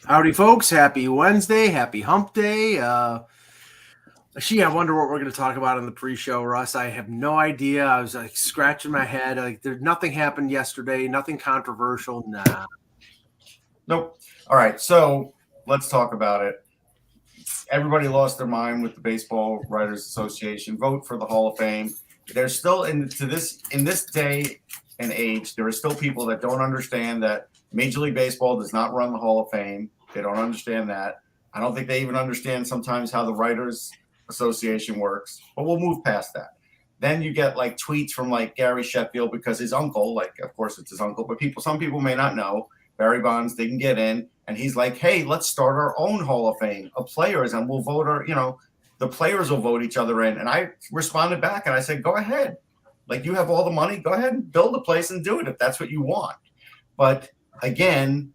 Howdy, folks. Happy Wednesday. Happy hump day. I wonder what we're going to talk about in the pre-show, Russ. I have no idea. I was like scratching my head. Like there's nothing happened yesterday. Nothing controversial. Nah. Nope. All right. So let's talk about it. Everybody lost their mind with the Baseball Writers Association vote for the Hall of Fame. There's still in this day and age, there are still people that don't understand that Major League Baseball does not run the Hall of Fame. They don't understand that. I don't think they even understand sometimes how the Writers Association works, but we'll move past that. Then you get like tweets from like Gary Sheffield because his uncle, like of course it's his uncle, but some people may not know Barry Bonds didn't get in, and he's like, hey, let's start our own Hall of Fame of players, and we'll vote the players will vote each other in. And I responded back and I said, go ahead. Like, you have all the money, go ahead and build a place and do it if that's what you want. But again,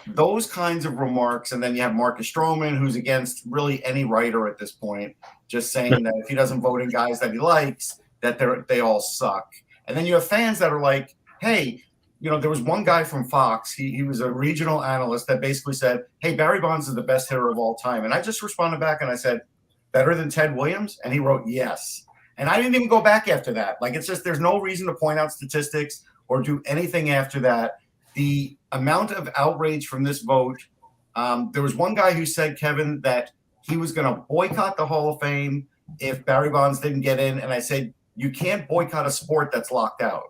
those kinds of remarks, and then you have Marcus Stroman, who's against really any writer at this point, just saying that if he doesn't vote in guys that he likes, that they all suck. And then you have fans that are like, hey, there was one guy from Fox. He was a regional analyst that basically said, hey, Barry Bonds is the best hitter of all time. And I just responded back and I said, better than Ted Williams? And he wrote, yes. And I didn't even go back after that. Like, it's just, there's no reason to point out statistics or do anything after that. The amount of outrage from this vote, there was one guy who said, Kevin, that he was going to boycott the Hall of Fame if Barry Bonds didn't get in. And I said, you can't boycott a sport that's locked out.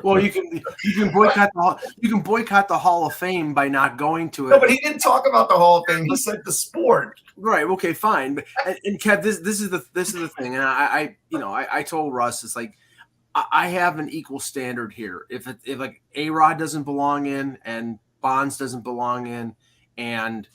Well, you can boycott the Hall of Fame by not going to it. No, but he didn't talk about the Hall of Fame. He said the sport. Right. Okay. Fine. And Kev, this is the thing. And I told Russ, it's like I have an equal standard here. If like A-Rod doesn't belong in, and Bonds doesn't belong in, and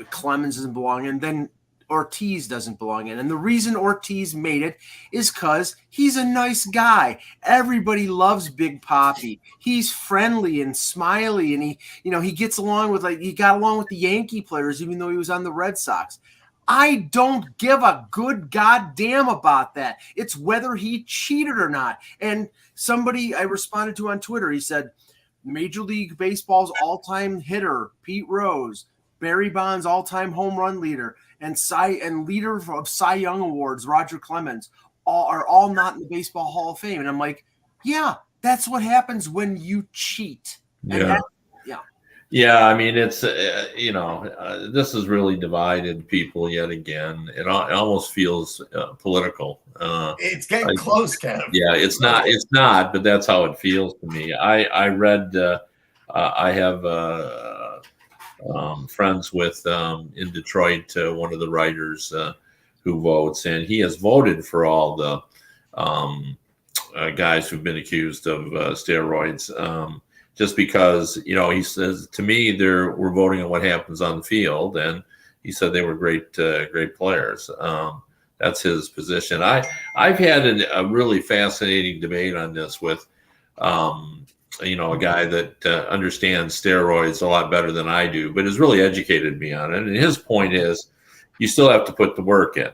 Clemens doesn't belong in, then Ortiz doesn't belong in. And the reason Ortiz made it is because he's a nice guy. Everybody loves Big Papi. He's friendly and smiley, and he gets along with, he got along with the Yankee players, even though he was on the Red Sox. I don't give a good goddamn about that. It's whether he cheated or not. And somebody I responded to on Twitter, he said, Major League Baseball's all-time hitter, Pete Rose, Barry Bonds' all-time home run leader, and leader of Cy Young Awards, Roger Clemens, are all not in the Baseball Hall of Fame. And I'm like, yeah, that's what happens when you cheat. Yeah. Yeah, I mean, it's, this has really divided people yet again. It almost feels political. It's getting close, Kev. Yeah, it's not, but that's how it feels to me. I read, I have friends with in Detroit, one of the writers who votes, and he has voted for all the guys who've been accused of steroids. Just because, he says to me, we're voting on what happens on the field, and he said they were great players. That's his position. I've had a really fascinating debate on this with, a guy that understands steroids a lot better than I do, but has really educated me on it. And his point is, you still have to put the work in.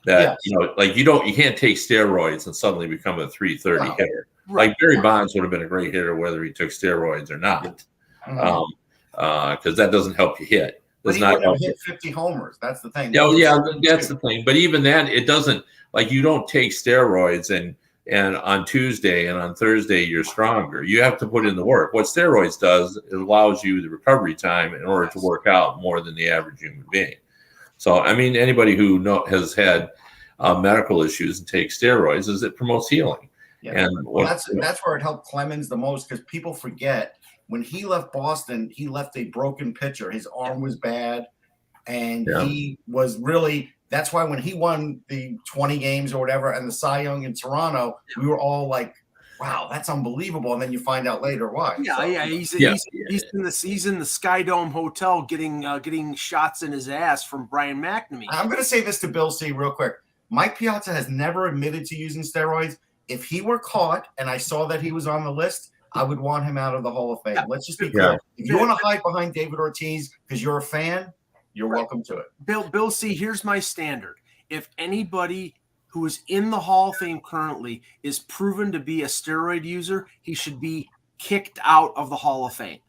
That you can't take steroids and suddenly become a 330 hitter. Right. Like Barry Bonds would have been a great hitter whether he took steroids or not, because that doesn't help you hit. But he would have hit 50 homers. That's the thing. That's the thing. But even that, it doesn't, you don't take steroids and on Tuesday and on Thursday you're stronger. You have to put in the work. What steroids does, it allows you the recovery time in order to work out more than the average human being. So, I mean, anybody who has had medical issues and takes steroids, it promotes healing. Yeah. And that's where it helped Clemens the most, because people forget when he left Boston, he left a broken pitcher. His arm was bad, and he was really. That's why when he won the 20 games or whatever and the Cy Young in Toronto, we were all like, "Wow, that's unbelievable!" And then you find out later why. He's in the Sky Dome Hotel getting shots in his ass from Brian McNamee. I'm going to say this to Bill C. real quick. Mike Piazza has never admitted to using steroids. If he were caught and I saw that he was on the list, I would want him out of the Hall of Fame. Let's just be clear. If you want to hide behind David Ortiz because you're a fan, you're welcome to it. Bill C., here's my standard. If anybody who is in the Hall of Fame currently is proven to be a steroid user, he should be kicked out of the Hall of Fame.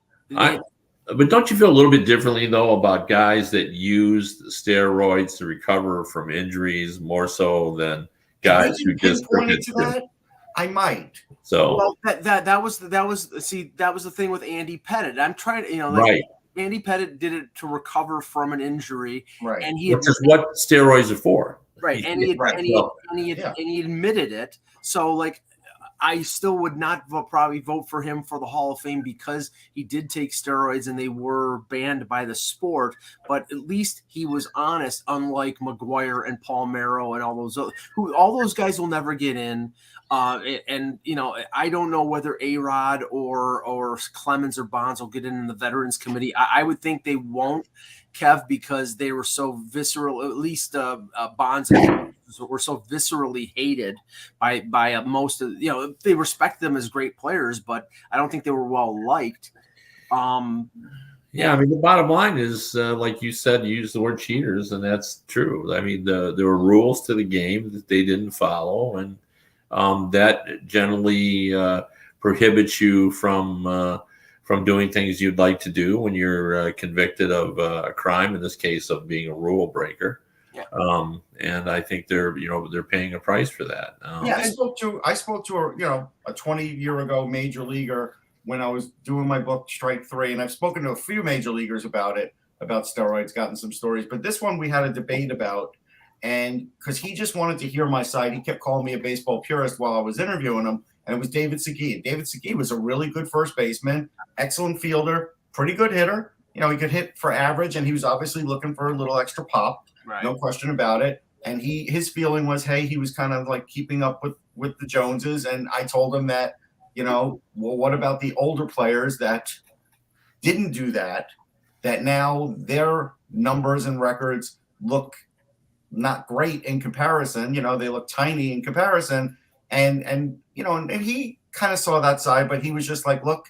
But don't you feel a little bit differently though about guys that use steroids to recover from injuries more so than guys who just pinpointed to that? I might. So well, that was the thing with Andy Pettit. I'm trying to, right. Andy Pettit did it to recover from an injury, Right? And he which is what steroids are for, right, and he admitted it. So like, I still would not probably vote for him for the Hall of Fame because he did take steroids and they were banned by the sport. But at least he was honest, unlike McGuire and Palmero and all those guys will never get in. And I don't know whether A-Rod or Clemens or Bonds will get in the Veterans Committee. I would think they won't, Kev, because they were so visceral. At least Bonds were so viscerally hated by most of they respect them as great players, but I don't think they were well liked. Yeah, I mean, the bottom line is, like you said, you used the word cheaters, and that's true. I mean, there were rules to the game that they didn't follow, and that generally prohibits you from doing things you'd like to do when you're convicted of a crime, in this case of being a rule breaker. Yeah. And I think they're paying a price for that. I spoke to a 20-year ago major leaguer when I was doing my book Strike Three, and I've spoken to a few major leaguers about steroids, gotten some stories, but this one we had a debate about, and because he just wanted to hear my side, he kept calling me a baseball purist while I was interviewing him, and it was David Segui. David Segui was a really good first baseman, excellent fielder, pretty good hitter. He could hit for average, and he was obviously looking for a little extra pop. Right. No question about it. And his feeling was, hey, he was kind of like keeping up with the Joneses. And I told him that, well, what about the older players that didn't do that now their numbers and records look not great in comparison. They look tiny in comparison. And he kind of saw that side, but he was just like, look,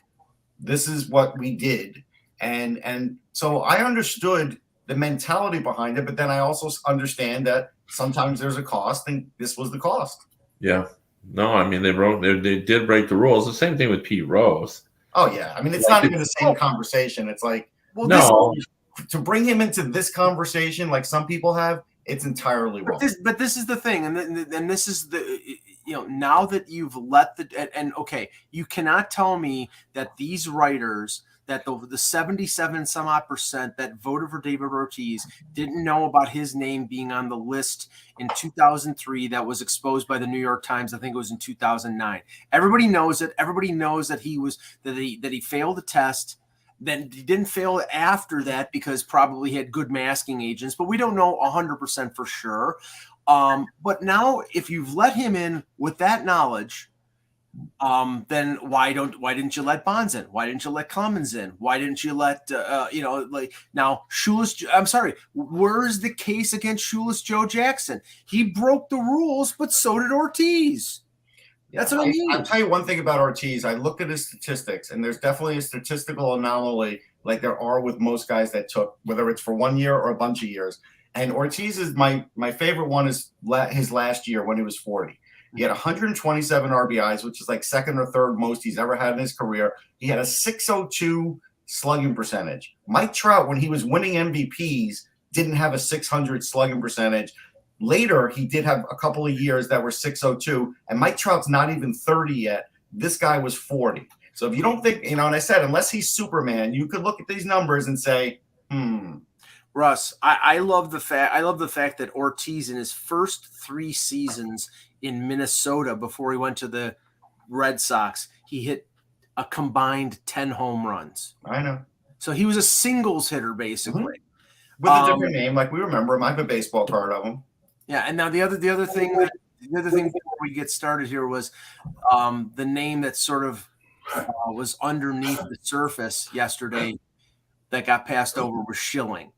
this is what we did. And so I understood the mentality behind it, but then I also understand that sometimes there's a cost, and this was the cost. Yeah. No, I mean, they did break the rules. The same thing with Pete Rose. Oh yeah. I mean, it's not even the same conversation. It's like, to bring him into this conversation, like some people have, it's entirely wrong. But this is the thing, and this is the now that you've let okay, you cannot tell me that these writers, that the 77 some odd % that voted for David Ortiz didn't know about his name being on the list in 2003 that was exposed by the New York Times. I think it was in 2009. Everybody knows it. Everybody knows that he failed the test. Then he didn't fail after that because probably he had good masking agents, but we don't know 100% for sure. But now if you've let him in with that knowledge, then why didn't you let Bonds in? Why didn't you let Clemens in? Why didn't you let now Shoeless? I'm sorry, where's the case against Shoeless Joe Jackson? He broke the rules, but so did Ortiz. That's what I mean. I'll tell you one thing about Ortiz. I looked at his statistics, and there's definitely a statistical anomaly like there are with most guys that took, whether it's for 1 year or a bunch of years. And Ortiz is my favorite one is his last year when he was 40. He had 127 RBIs, which is like second or third most he's ever had in his career. He had a 602 slugging percentage. Mike Trout, when he was winning MVPs, didn't have a 600 slugging percentage. Later, he did have a couple of years that were 602, and Mike Trout's not even 30 yet. This guy was 40. So if you don't think, and I said, unless he's Superman, you could look at these numbers and say, Russ, I love the fact that Ortiz in his first 3 seasons in Minnesota before he went to the Red Sox, he hit a combined 10 home runs. I know. So he was a singles hitter basically. Mm-hmm. With a different name, like we remember him. I have a baseball card of him. Yeah, and now the other thing before we get started here was the name that sort of was underneath the surface yesterday that got passed over was Schilling.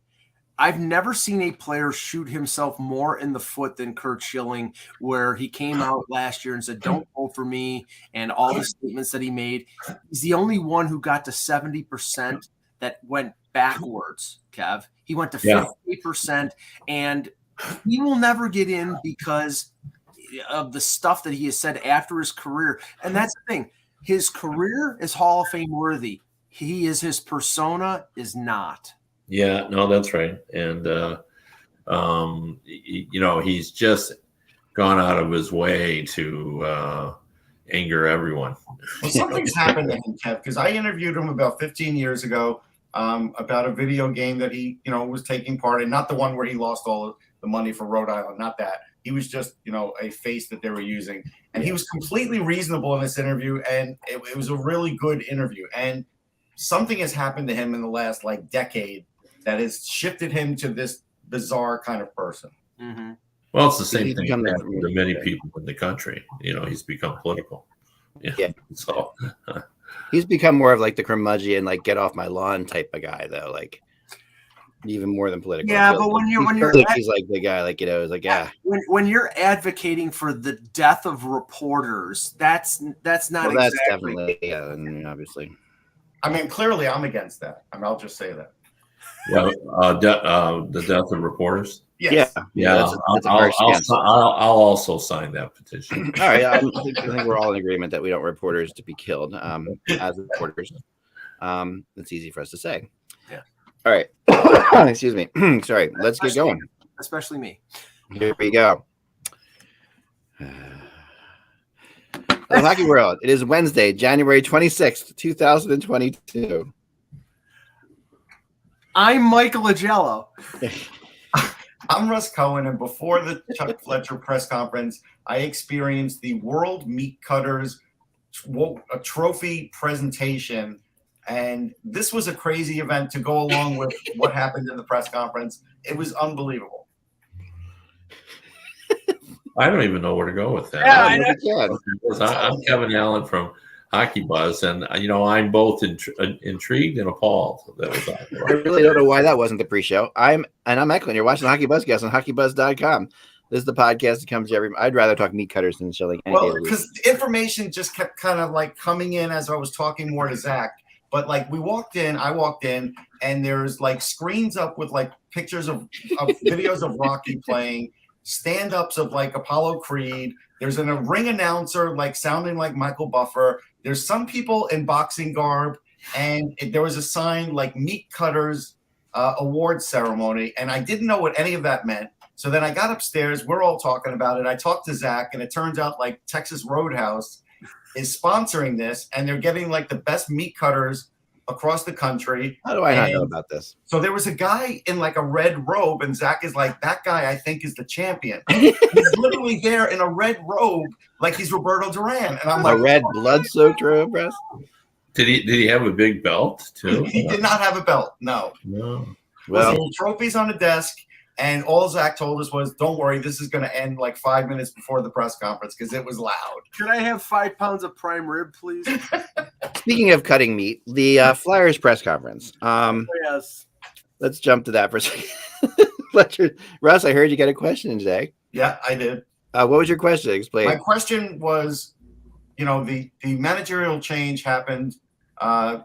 I've never seen a player shoot himself more in the foot than Curt Schilling, where he came out last year and said, "Don't vote for me," and all the statements that he made. He's the only one who got to 70% that went backwards, Kev. He went to 50%, and he will never get in because of the stuff that he has said after his career. And that's the thing. His career is Hall of Fame worthy. He is his persona is not. Yeah, no, that's right. And he's just gone out of his way to anger everyone. Well, something's happened to him, Kev, because I interviewed him about 15 years ago about a video game that he, was taking part in. Not the one where he lost all the money for Rhode Island, not that. He was just, a face that they were using. And he was completely reasonable in this interview, and it was a really good interview. And something has happened to him in the last, decade that has shifted him to this bizarre kind of person. Mm-hmm. Well, it's the same thing to many people in the country. He's become political. Yeah. So he's become more of the curmudgeon, get off my lawn type of guy, though. Even more than political. Yeah, but when you're he's the guy, when you're advocating for the death of reporters, that's not exactly. That's definitely obviously. I mean, clearly, I'm against that. I'll just say that. Yeah, the death of reporters. Yes. Yeah. I'll also sign that petition. All right. I think we're all in agreement that we don't want reporters to be killed as reporters. It's easy for us to say. Yeah. All right. Excuse me. Sorry. Let's get going. Especially me. Here we go. The Hockey World. It is Wednesday, January 26th, 2022. I'm Michael Agello. I'm Russ Cohen, and before the Chuck Fletcher press conference, I experienced the World Meat Cutters a trophy presentation, and this was a crazy event to go along with what happened in the press conference. It was unbelievable. I don't even know where to go with that. Yeah, I'm Kevin Allen from Hockey Buzz, and I'm both intrigued and appalled. I really don't know why that wasn't the pre-show. I'm Eklund. You're watching the HockeyBuzzcast on HockeyBuzz.com. This is the podcast that comes every. I'd rather talk meat cutters than show any well, because information just kept kind of coming in as I was talking more to Zach. But I walked in, and there's screens up with pictures of videos of Rocky playing, stand-ups of Apollo Creed. There's a ring announcer sounding like Michael Buffer. There's some people in boxing garb, and there was a sign Meat Cutters award ceremony, and I didn't know what any of that meant. So then I got upstairs. We're all talking about it. I talked to Zach, and it turns out Texas Roadhouse is sponsoring this, and they're getting the best meat cutters across the country. How do I not know about this? So there was a guy in a red robe, and Zach is that guy I think is the champion. He's literally there in a red robe, he's Roberto Duran, and I'm a red blood-soaked robe, Russ? Did he have a big belt too? He did not have a belt. No. No. Well, trophies on the desk. And all Zach told us was, don't worry, this is going to end 5 minutes before the press conference because it was loud. Could I have 5 pounds of prime rib, please? Speaking of cutting meat, the Flyers press conference. Yes. Let's jump to that for a second. Russ, I heard you got a question today. Yeah, I did. What was your question? Explain. My question was, the managerial change happened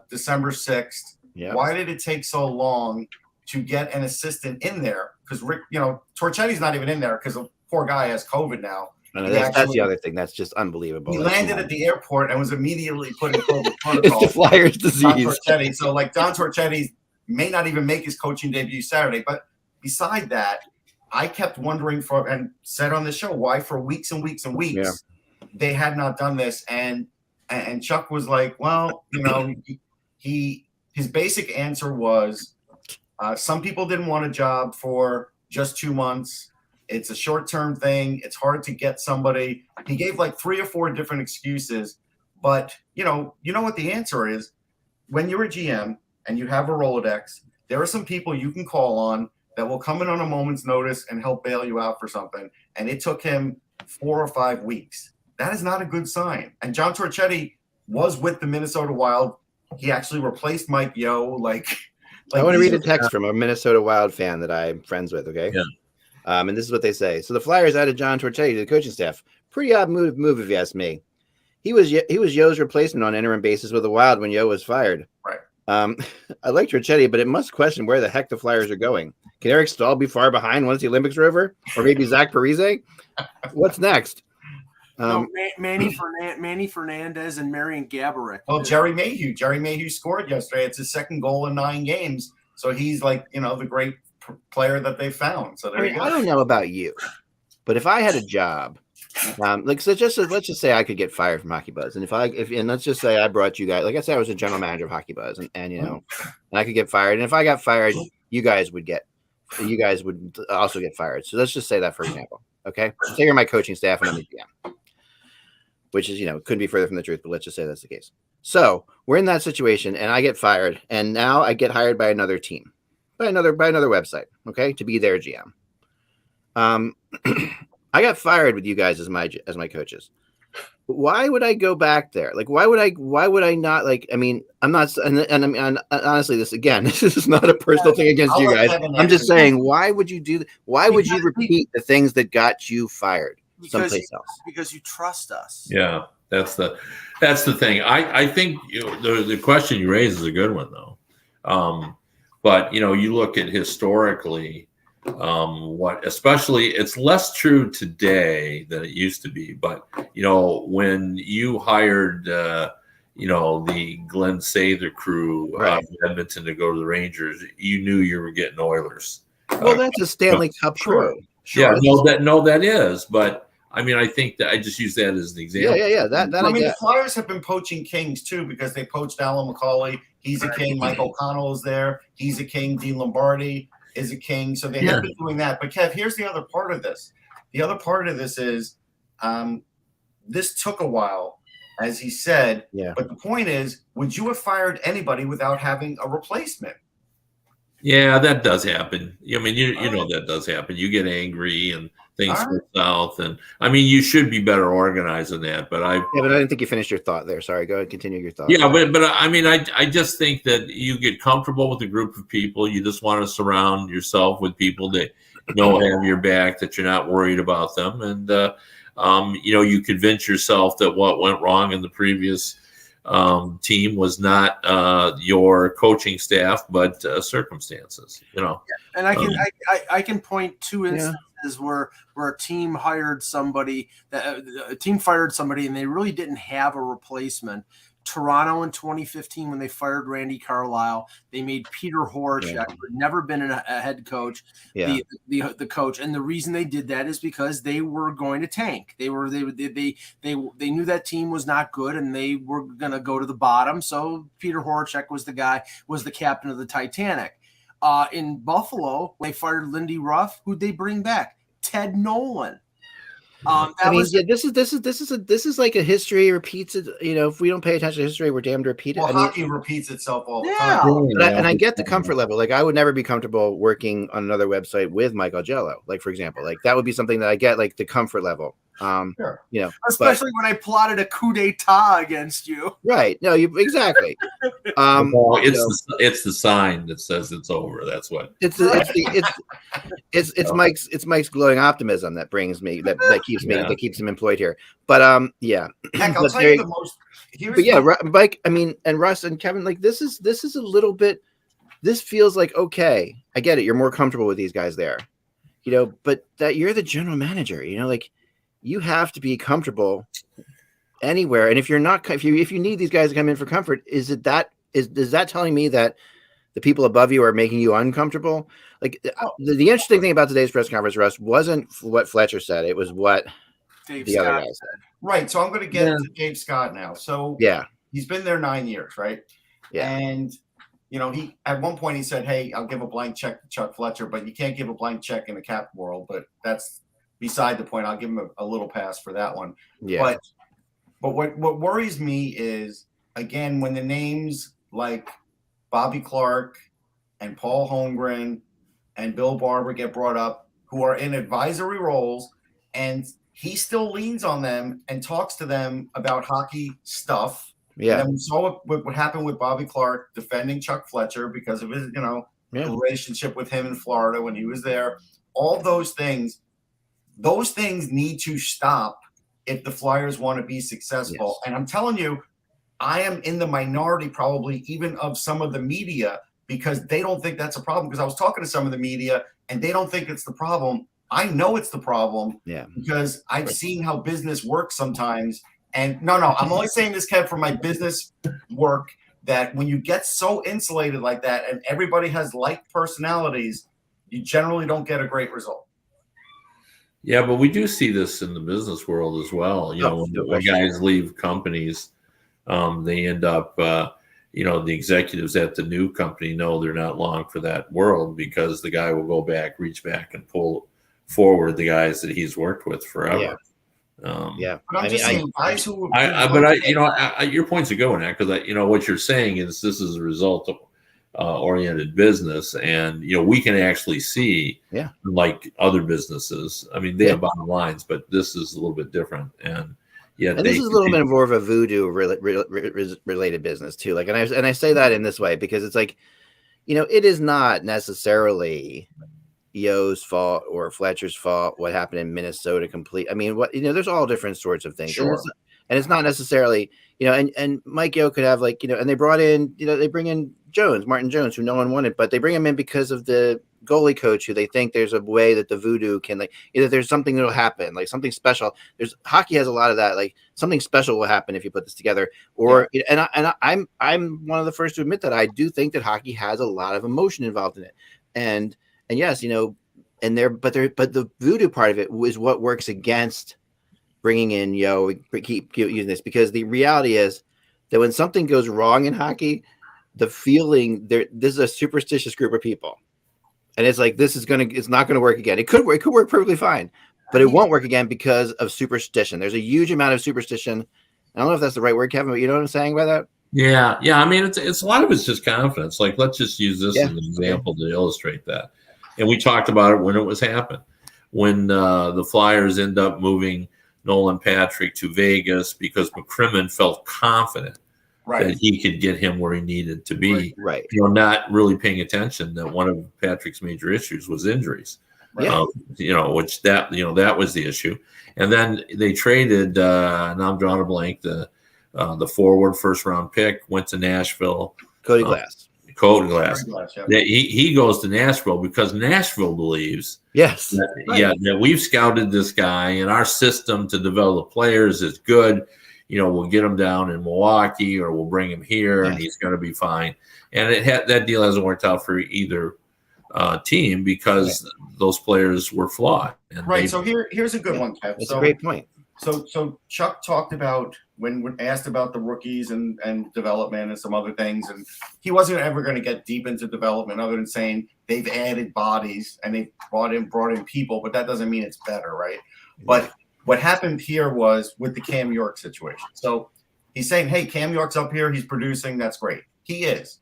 December 6th. Yeah. Why did it take so long to get an assistant in there? Because Rick, Torchetti's not even in there because the poor guy has COVID now. No, that's the other thing. That's just unbelievable. He landed at the airport and was immediately put in COVID protocol. It's the Flyers' disease. Don Torchetti. So Don Torchetti may not even make his coaching debut Saturday. But beside that, I kept wondering and said on the show why for weeks and weeks and weeks they had not done this. And Chuck was like, well, his basic answer was, some people didn't want a job for just 2 months. It's a short-term thing. It's hard to get somebody. He gave 3 or 4 different excuses. But, you know what the answer is? When you're a GM and you have a Rolodex, there are some people you can call on that will come in on a moment's notice and help bail you out for something. And it took him 4 or 5 weeks. That is not a good sign. And John Torchetti was with the Minnesota Wild. He actually replaced Mike Yeo. I want to read a text from a Minnesota Wild fan that I'm friends with, okay? Yeah. And this is what they say. So the Flyers added John Torchetti to the coaching staff. Pretty odd move if you ask me. He was Yo's replacement on an interim basis with the Wild when Yo was fired. Right. I like Torchetti, but it must question where the heck the Flyers are going. Can Eric Stahl be far behind once the Olympics are over? Or maybe Zach Parise? What's next? No, Manny Fernandez and Marion Gaborik. Well, Jerry Mayhew scored yesterday. It's his second goal in 9 games. So he's like, the great player that they found. So there you go. I don't know about you, but if I had a job, let's just say I could get fired from Hockey Buzz, and and let's just say I brought you guys, like I said, I was a general manager of Hockey Buzz, and and I could get fired, and if I got fired, you guys would also get fired. So let's just say that, for example. Okay, say you're my coaching staff and I'm the GM, which is couldn't be further from the truth, but let's just say that's the case. So we're in that situation, and I get fired, and now I get hired by another team, by another website, okay, to be their GM. I got fired with you guys as my coaches. Why would I go back there? Like, why would I not? Like, I mean, I'm not, and honestly, this is not a personal thing against you guys. I'm just saying, why would you do that? Why would you repeat the things that got you fired someplace else? Because you trust us. Yeah, that's the thing. I think the question you raise is a good one, though. But you look at historically. Especially it's less true today than it used to be, but when you hired the Glenn Sather crew out of Edmonton to go to the Rangers, you knew you were getting Oilers. Well, that's a Stanley Cup crew. Sure. Yeah, that is, but I mean, I think that I just use that as an example. Yeah. The Flyers have been poaching Kings too, because they poached Alan McCauley. He's a King. Mike O'Connell is there. He's a King. Dean Lombardi is a King. So they have been doing that. But Kev, here's the other part of this. The other part of this is this took a while, as he said. Yeah. But the point is, would you have fired anybody without having a replacement? Yeah, that does happen. I mean, you know that does happen. You get angry and things go south, and I mean, you should be better organized than that. But I didn't think you finished your thought there. Sorry, go ahead, continue your thought. Yeah, but I mean, I just think that you get comfortable with a group of people. You just want to surround yourself with people that have your back, that you're not worried about them, and you convince yourself that what went wrong in the previous team was not your coaching staff, but circumstances. And I can point to instances where a team hired somebody, a team fired somebody, and they really didn't have a replacement. Toronto in 2015, when they fired Randy Carlyle, they made Peter Horacek, who had never been a head coach, the coach. And the reason they did that is because they were going to tank. They knew that team was not good, and they were going to go to the bottom. So Peter Horacek was the captain of the Titanic. In Buffalo, when they fired Lindy Ruff, who'd they bring back? Ted Nolan. This is like a history repeats it. If we don't pay attention to history, we're damned to repeat it. Well, hockey repeats itself all the time. And I get the comfort level. Like, I would never be comfortable working on another website with Michael Jello. Like, for example, like that would be something that I get, like the comfort level. Sure. Especially when I plotted a coup d'etat against you. Right. No, exactly. It's the sign that says it's over. That's what it's Mike's glowing optimism that brings me that keeps him employed here. But Heck, I'll tell you the most. Mike. I mean, and Russ and Kevin, like this is a little bit. This feels like, okay, I get it. You're more comfortable with these guys there, but that you're the general manager. Like, you have to be comfortable anywhere. And if you're not, if you need these guys to come in for comfort, is that telling me that the people above you are making you uncomfortable? Like, the interesting thing about today's press conference, Russ, wasn't what Fletcher said. It was what the other guy said. Right. So I'm going to get into Dave Scott now. So he's been there 9 years, right? Yeah. And he at one point he said, "Hey, I'll give a blank check to Chuck Fletcher, but you can't give a blank check in the cap world." But that's beside the point. I'll give him a little pass for that one. Yeah. But what worries me is, again, when the names like Bobby Clark and Paul Holmgren and Bill Barber get brought up, who are in advisory roles, and he still leans on them and talks to them about hockey stuff. Yeah. And we saw what happened with Bobby Clark defending Chuck Fletcher because of his, relationship with him in Florida when he was there. All those things need to stop if the Flyers want to be successful. Yes. And I'm telling you, I am in the minority probably even of some of the media, because they don't think that's a problem. Because I was talking to some of the media and they don't think it's the problem. I know it's the problem Yeah. because I've seen how business works sometimes. And no, I'm only saying this, Kev, for my business work, that when you get so insulated like that and everybody has like personalities, you generally don't get a great result. Yeah, but we do see this in the business world as well. When guys leave companies, they end up, the executives at the new company know they're not long for that world because the guy will go back, reach back, and pull forward the guys that he's worked with forever. Yeah. But I'm just saying, guys who. Your point's a good one, because what you're saying is this is a result of oriented business, and we can actually see, like other businesses. I mean, they have bottom lines, but this is a little bit different, and this is a little bit more of a voodoo related business too. Like, and I say that in this way because it's like, it is not necessarily Yo's fault or Fletcher's fault what happened in Minnesota. I mean, there's all different sorts of things. Sure. And it's not necessarily, and Mike Yeo could have and they brought in, they bring in Martin Jones, who no one wanted, but they bring him in because of the goalie coach, who they think there's a way that the voodoo can, either there's something that'll happen, like something special. Hockey has a lot of that, like something special will happen if you put this together. Or, I'm one of the first to admit that I do think that hockey has a lot of emotion involved in it. And yes, but the voodoo part of it is what works against bringing in Yo. Keep using this, because the reality is that when something goes wrong in hockey, the feeling this is a superstitious group of people, and it's like it's not gonna work again. It could work perfectly fine, but it won't work again because of superstition. There's a huge amount of superstition. I don't know if that's the right word, Kevin, but you know what I'm saying by that? Yeah. I mean, it's a lot of it's just confidence. Like, let's just use this as an example to illustrate that. And we talked about it when it was happening, when the Flyers end up moving Nolan Patrick to Vegas because McCrimmon felt confident that he could get him where he needed to be. Right. Not really paying attention that one of Patrick's major issues was injuries. Right. Which that was the issue. And then they traded, now I'm drawing a blank, the forward first round pick went to Nashville. Cody Glass. Yeah. He goes to Nashville because Nashville believes that we've scouted this guy, and our system to develop players is good. We'll get him down in Milwaukee, or we'll bring him here, and he's going to be fine. And that deal hasn't worked out for either team because those players were flawed. And So here's a good one, Kev. That's a great point. So Chuck talked about when asked about the rookies and development and some other things, and he wasn't ever going to get deep into development other than saying they've added bodies and they've brought in people, but that doesn't mean it's better, right? But what happened here was with the Cam York situation. So he's saying, hey, Cam York's up here, he's producing, that's great. He is,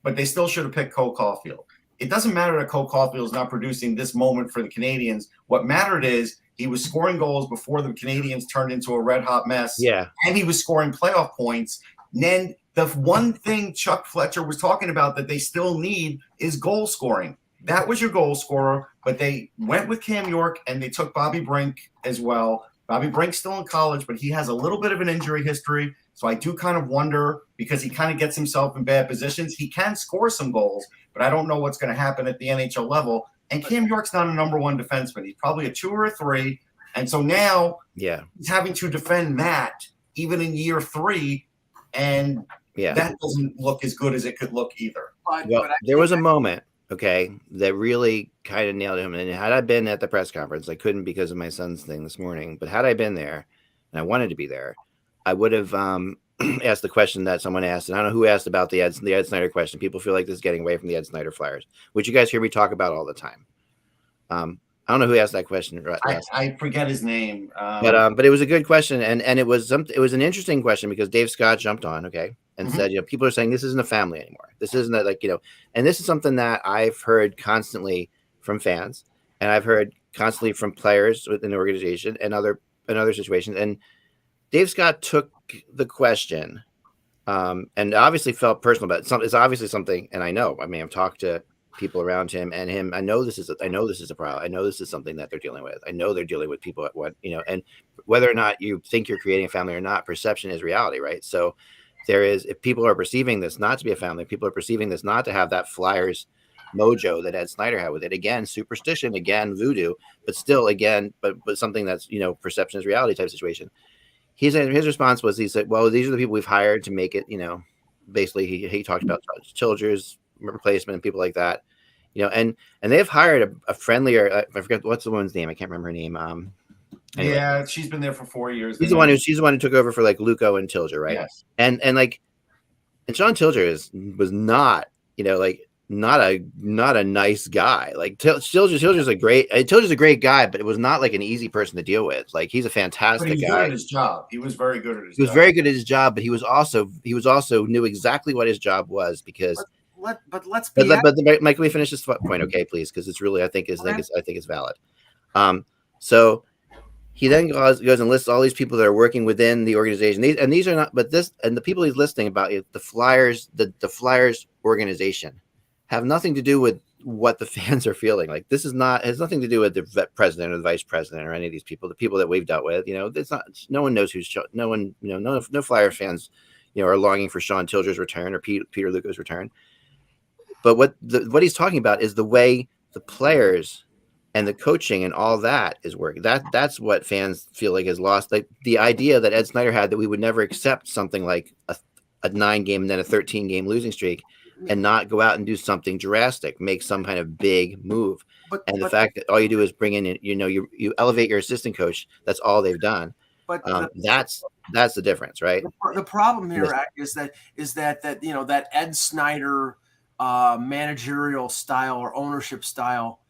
but they still should have picked Cole Caulfield. It doesn't matter that Cole Caulfield is not producing this moment for the Canadians. What mattered is he was scoring goals before the Canadians turned into a red-hot mess. Yeah. And he was scoring playoff points. And then the one thing Chuck Fletcher was talking about that they still need is goal scoring. That was your goal scorer, but they went with Cam York, and they took Bobby Brink as well. Bobby Brink's still in college, but he has a little bit of an injury history. So I do kind of wonder, because he kind of gets himself in bad positions. He can score some goals, but I don't know what's going to happen at the NHL level. And Cam York's not a number one defenseman. He's probably a 2 or a 3. And so now he's having to defend that even in year 3. And that doesn't look as good as it could look either. Well, there was a moment, that really kind of nailed him. And had I been at the press conference, I couldn't because of my son's thing this morning. But had I been there, and I wanted to be there, I would have asked the question that someone asked. And I don't know who asked about the Ed Snyder question. People feel like this is getting away from the Ed Snyder Flyers, which you guys hear me talk about all the time. I don't know who asked that question. I forget his name. But it was a good question. And it was an interesting question because Dave Scott jumped on, and said, people are saying this isn't a family anymore. This isn't and this is something that I've heard constantly from fans, and I've heard constantly from players within the organization and other situations. And Dave Scott took the question and obviously felt personal about it. It's obviously something, and I know, I've talked to people around him and him. I know this is a problem. I know this is something that they're dealing with. I know they're dealing with people and whether or not you think you're creating a family or not, perception is reality, right? So if people are perceiving this not to be a family, people are perceiving this not to have that Flyers mojo that Ed Snyder had with it. Again, superstition, again, voodoo, but still, again, but something that's, perception is reality type situation. His response was, he said, well, these are the people we've hired to make it, basically he talked about Childers replacement and people like that, and they've hired a friendlier, I forget what's the woman's name. I can't remember her name. Anyway. Yeah, she's been there for 4 years. She's the one who took over for like Luco and Tilger, right? Yes. And Sean Tilger was not, not a nice guy. Like Tilger's a great guy, but it was not like an easy person to deal with. Like he's a fantastic guy. Good at his job. He was very good at his job. He was very good at his job, but he was also knew exactly what his job was because. Mike, can we finish this point, okay, please? Because it's really, I think it's valid. So he then goes and lists all these people that are working within the organization. These are not, but the people he's listing about the Flyers, the Flyers organization, have nothing to do with what the fans are feeling. Like this has nothing to do with the president or the vice president or any of these people, the people that we've dealt with. It's not. No one knows no Flyers fans, are longing for Sean Tilger's return or Peter Luca's return. But what he's talking about is the way the players and the coaching and all that is working. That's what fans feel like is lost. Like the idea that Ed Snyder had that we would never accept something like a 9-game and then a 13-game losing streak and not go out and do something drastic, make some kind of big move. The fact that all you do is bring in, you elevate your assistant coach. That's all they've done. But that's the difference, right? The problem here is that that Ed Snyder managerial style or ownership style,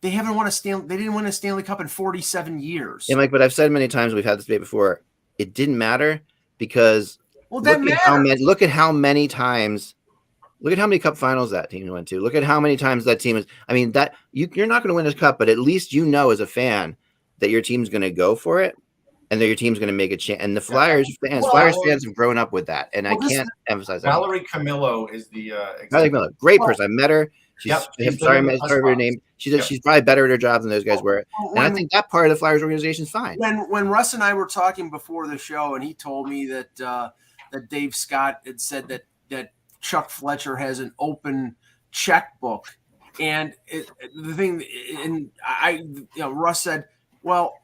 they didn't win a Stanley Cup in 47 years. Yeah, Mike, but I've said many times, we've had this debate before, it didn't matter because look at how many cup finals that team went to. Look at how many times that team is. I mean, that you're not going to win this cup, but at least as a fan that your team's going to go for it and that your team's going to make a chance. And the Flyers fans have grown up with that, and I can't emphasize that. Valerie Camillo is the Valerie Camillo, great person. I met her. Sorry, her name. She's probably better at her job than those guys were, and I think that part of the Flyers organization is fine. When Russ and I were talking before the show, and he told me that Dave Scott had said that Chuck Fletcher has an open checkbook, and Russ said, "Well,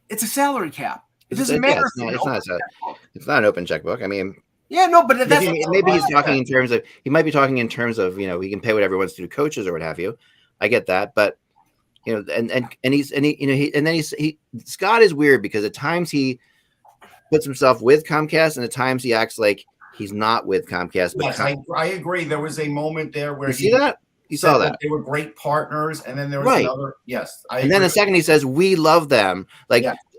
it's a salary cap. It doesn't matter. It's not an open checkbook. I mean." Yeah, no, but that's maybe he's talking in terms of he might be talking in terms of he can pay whatever he wants to do coaches or what have you. I get that, but Scott is weird because at times he puts himself with Comcast and at times he acts like he's not with Comcast. Yes, I agree. There was a moment there where you saw that they were great partners, and then there was another. Yes, then a second he says we love them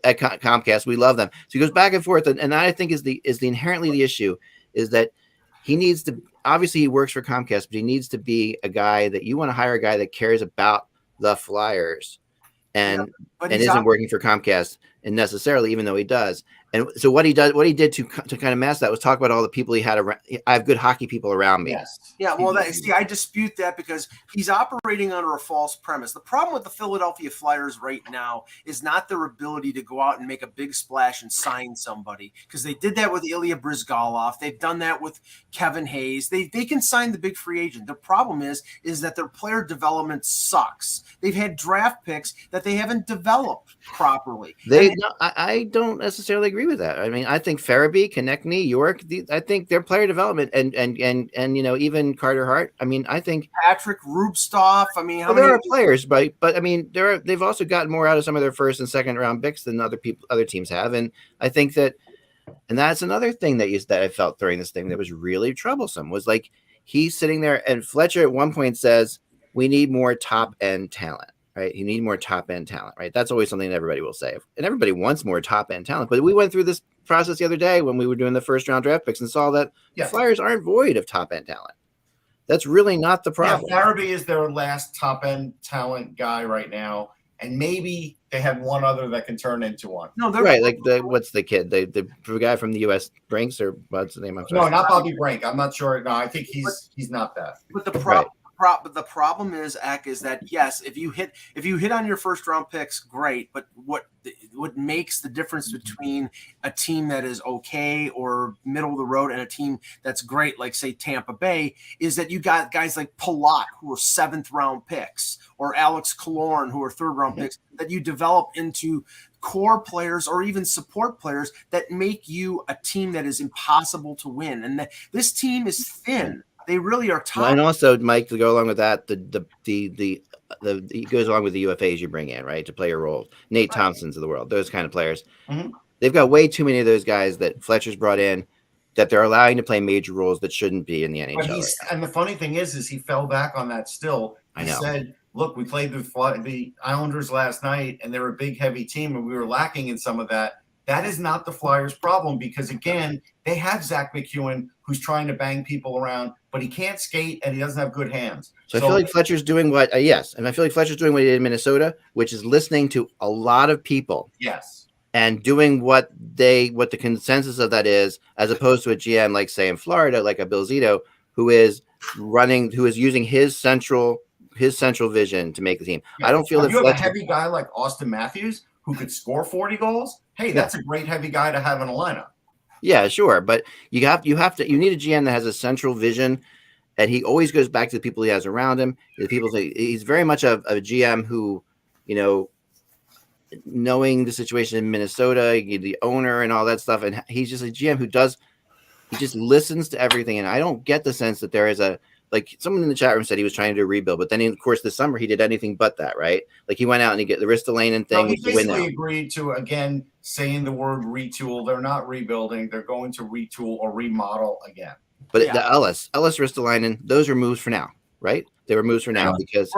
at Comcast, we love them. So he goes back and forth, and I think is the inherently the issue is that he needs to obviously he works for Comcast, but he needs to be a guy that you want to hire a guy that cares about the Flyers and isn't working for Comcast and necessarily, even though he does. And so what he did to kind of mask that was talk about all the people he had around. I have good hockey people around me. Yes. Yeah. Well, I dispute that because he's operating under a false premise. The problem with the Philadelphia Flyers right now is not their ability to go out and make a big splash and sign somebody, because they did that with Ilya Bryzgalov. They've done that with Kevin Hayes. They can sign the big free agent. The problem is that their player development sucks. They've had draft picks that they haven't developed properly. I don't necessarily agree with that. I mean, I think Farabee, Konechny, York, I think their player development and even Carter Hart. I mean, I think Patrick Rubstov. I mean, there are players, but I mean, they've also gotten more out of some of their first and second round picks than other teams have, and I think that, and that's another thing that I felt during this thing that was really troublesome was like he's sitting there and Fletcher at one point says we need more top end talent. Right, you need more top end talent, right? That's always something that everybody will say, and everybody wants more top end talent. But we went through this process the other day when we were doing the first round draft picks and saw that the Flyers aren't void of top end talent. That's really not the problem. Yeah, Farabee is their last top end talent guy right now, and maybe they have one other that can turn into one. No, they're right. Like what's the kid? The guy from the U.S. Brinks or what's the name? No, not Bobby Brink. I'm not sure. No, I think he's not that. But the problem. the problem is, Eck, is that yes, if you hit on your first round picks, great. But what makes the difference between a team that is okay or middle of the road and a team that's great, like say Tampa Bay, is that you got guys like Palat who are 7th round picks or Alex Killorn who are 3rd round picks that you develop into core players or even support players that make you a team that is impossible to win. And this team is thin. They really are tough. Well, and also, Mike, to go along with that, it goes along with the UFAs you bring in, right, to play your roles. Nate Thompson's of the world, those kind of players. Mm-hmm. They've got way too many of those guys that Fletcher's brought in that they're allowing to play major roles that shouldn't be in the NHL. And the funny thing is he fell back on that still. He said, look, we played the Islanders last night, and they're a big, heavy team, and we were lacking in some of that. That is not the Flyers' problem because, again, they have Zach McEwen who's trying to bang people around, but he can't skate and he doesn't have good hands. So I feel like Fletcher's doing what and I feel like Fletcher's doing what he did in Minnesota, which is listening to a lot of people. Yes. And doing what the consensus of that is, as opposed to a GM like, say, in Florida, like a Bill Zito, who is using his central vision to make the team. Yeah. I don't feel that you have a heavy guy like Austin Matthews who could score 40 goals. Hey, that's a great heavy guy to have in a lineup. Yeah, sure, but you need a GM that has a central vision, and he always goes back to the people he has around him. The people he's very much a GM who, knowing the situation in Minnesota, the owner and all that stuff, and he's just a GM who just listens to everything. And I don't get the sense that there is like someone in the chat room said he was trying to do a rebuild, but then of course this summer he did anything but that, right? Like he went out and he get the Ristolainen thing. No, he basically agreed to, again, saying the word retool. They're not rebuilding. They're going to retool or remodel again. But the Ellis Ristolainen, those are moves for now, right? They were moves for now because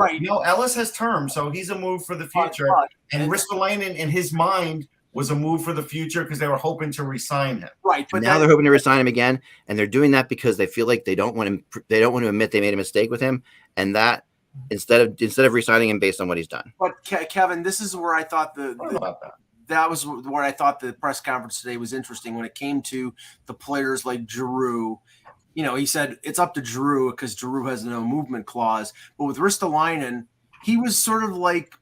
Ellis has terms, so he's a move for the future. And Ristolainen, in his mind, was a move for the future because they were hoping to re-sign him. Right, but now they're hoping to re-sign him again, and they're doing that because they feel like they don't want to admit they made a mistake with him, and that instead of re-signing him based on what he's done. But Kevin, this is where I thought that was where I thought the press conference today was interesting when it came to the players like Giroux. He said it's up to Giroux because Giroux has no movement clause, but with Ristolainen, he was sort of like,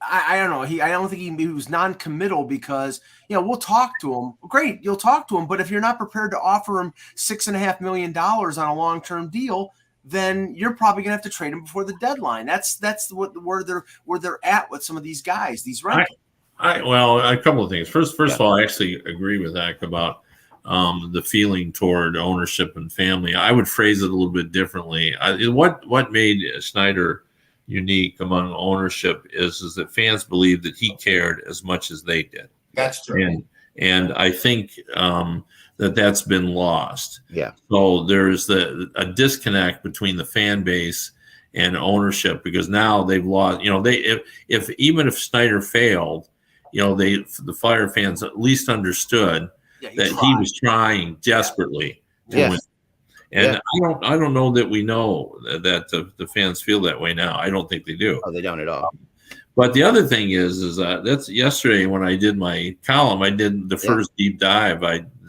I don't know. I don't think he was non-committal because, we'll talk to him. Great, you'll talk to him. But if you're not prepared to offer him $6.5 million on a long-term deal, then you're probably going to have to trade him before the deadline. That's where they're at with some of these guys, these rentals. Well, a couple of things. First of all, I actually agree with Zach about the feeling toward ownership and family. I would phrase it a little bit differently. What made Schneider unique among ownership is that fans believed that he cared as much as they did. That's true. And I think that's been lost. Yeah. So there's a disconnect between the fan base and ownership because now they've lost. If Schneider failed, the Flyer fans at least understood that he was trying desperately to win. And I don't know that we know that the fans feel that way now. I don't think they do. Oh, they don't at all. But the other thing is that's yesterday when I did my column, I did the first deep dive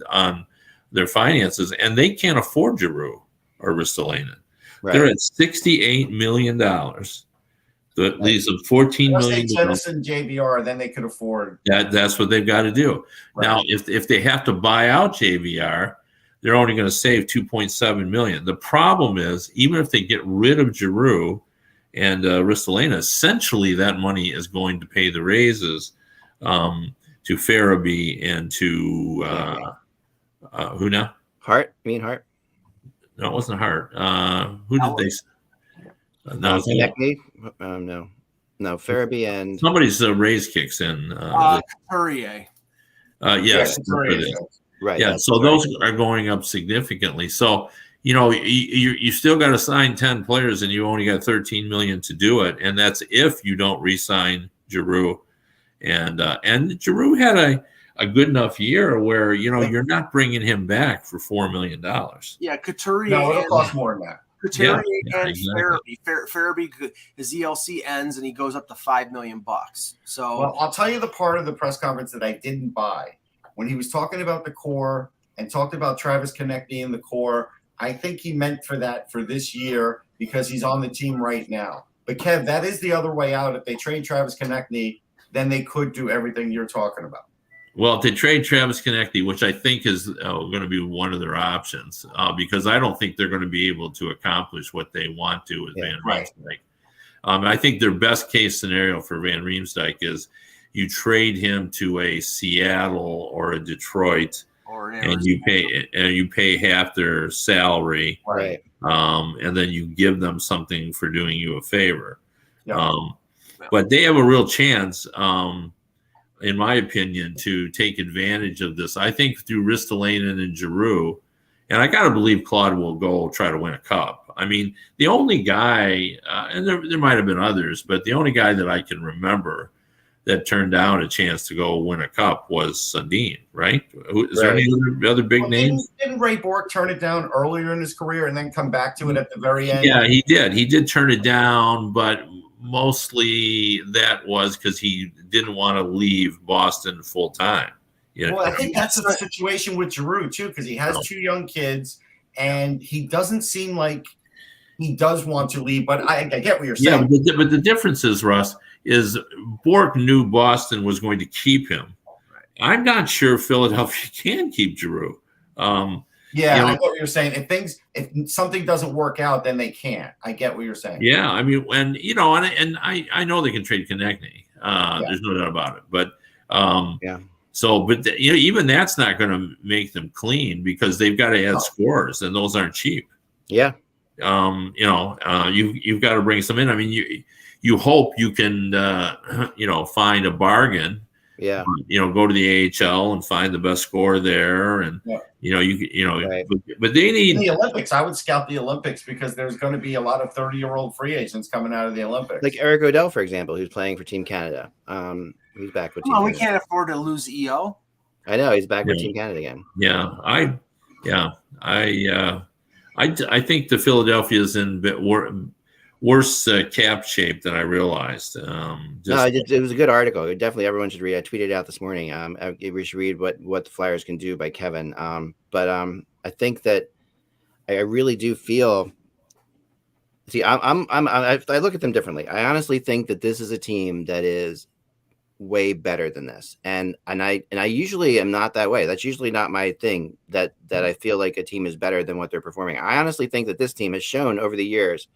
on their finances, and they can't afford Giroux or Ristolainen. Right. They're at $68 million. These are $14 million. Jennison, JVR, then they could afford. That's what they've got to do. Right. Now, if they have to buy out JVR, they're only going to save $2.7 million. The problem is, even if they get rid of Giroux and Ristolainen, essentially that money is going to pay the raises to Farabee and to who now? Hart? You mean Hart? No, it wasn't Hart. Who did they? No, Farabee and somebody's raise kicks in. Couturier. Yes. Right. Yeah. So those are going up significantly. So, you still got to sign 10 players and you only got 13 million to do it. And that's if you don't re-sign Giroux. And Giroux had a good enough year where, you're not bringing him back for $4 million. Yeah. Couturier. No, it'll cost more than that. Couturier and exactly. Farabee, his ELC ends and he goes up to $5 million. So, well, I'll tell you the part of the press conference that I didn't buy. When he was talking about the core and talked about Travis Konecny and the core, I think he meant for this year because he's on the team right now. But Kev, that is the other way out. If they trade Travis Konechny, then they could do everything you're talking about. Well, if they trade Travis Konechny, which I think is going to be one of their options, because I don't think they're going to be able to accomplish what they want to with Van Riemsdyk. I think their best case scenario for Van Riemsdyk is you trade him to a Seattle or a Detroit, and you pay half their salary, Right. And then you give them something for doing you a favor. Yeah. But they have a real chance, in my opinion, to take advantage of this. I think through Ristolainen and Giroux, and I got to believe Claude will go try to win a cup. I mean, the only guy, and there might have been others, but the only guy that I can remember that turned down a chance to go win a cup was Sundin, right? Is there any other big names? Didn't Ray Bork turn it down earlier in his career and then come back to it at the very end? Yeah, he did. He did turn it down, but mostly that was because he didn't want to leave Boston full time. Yeah. Well, I think that's the situation with Giroux too, because he has 2 young kids, and he doesn't seem like he does want to leave. But I get what you're saying. Yeah, but the difference is, Russ, is Bork knew Boston was going to keep him. I'm not sure Philadelphia can keep Giroux. I get what you're saying. If something doesn't work out, then they can't. I get what you're saying. Yeah, I mean, and I know they can trade Konechny. There's no doubt about it. But So, but even that's not going to make them clean because they've got to add scores, and those aren't cheap. Yeah. You've got to bring some in. I mean, you hope you can, find a bargain. Yeah. Go to the AHL and find the best scorer there, and right. but they need the Olympics. I would scout the Olympics because there's going to be a lot of 30-year-old free agents coming out of the Olympics. Like Eric Odell, for example, who's playing for Team Canada. He's back with Team Canada. We can't afford to lose EO. I know he's back with Team Canada again. Yeah, I think the Philadelphia is in a bit worse cap shape than I realized. It was a good article. Definitely everyone should read. I tweeted it out this morning. We should read what the Flyers can do by Kevin. But I think that I really do feel. See, I look at them differently. I honestly think that this is a team that is way better than this, and I usually am not that way. That's usually not my thing. That I feel like a team is better than what they're performing. I honestly think that this team has shown over the years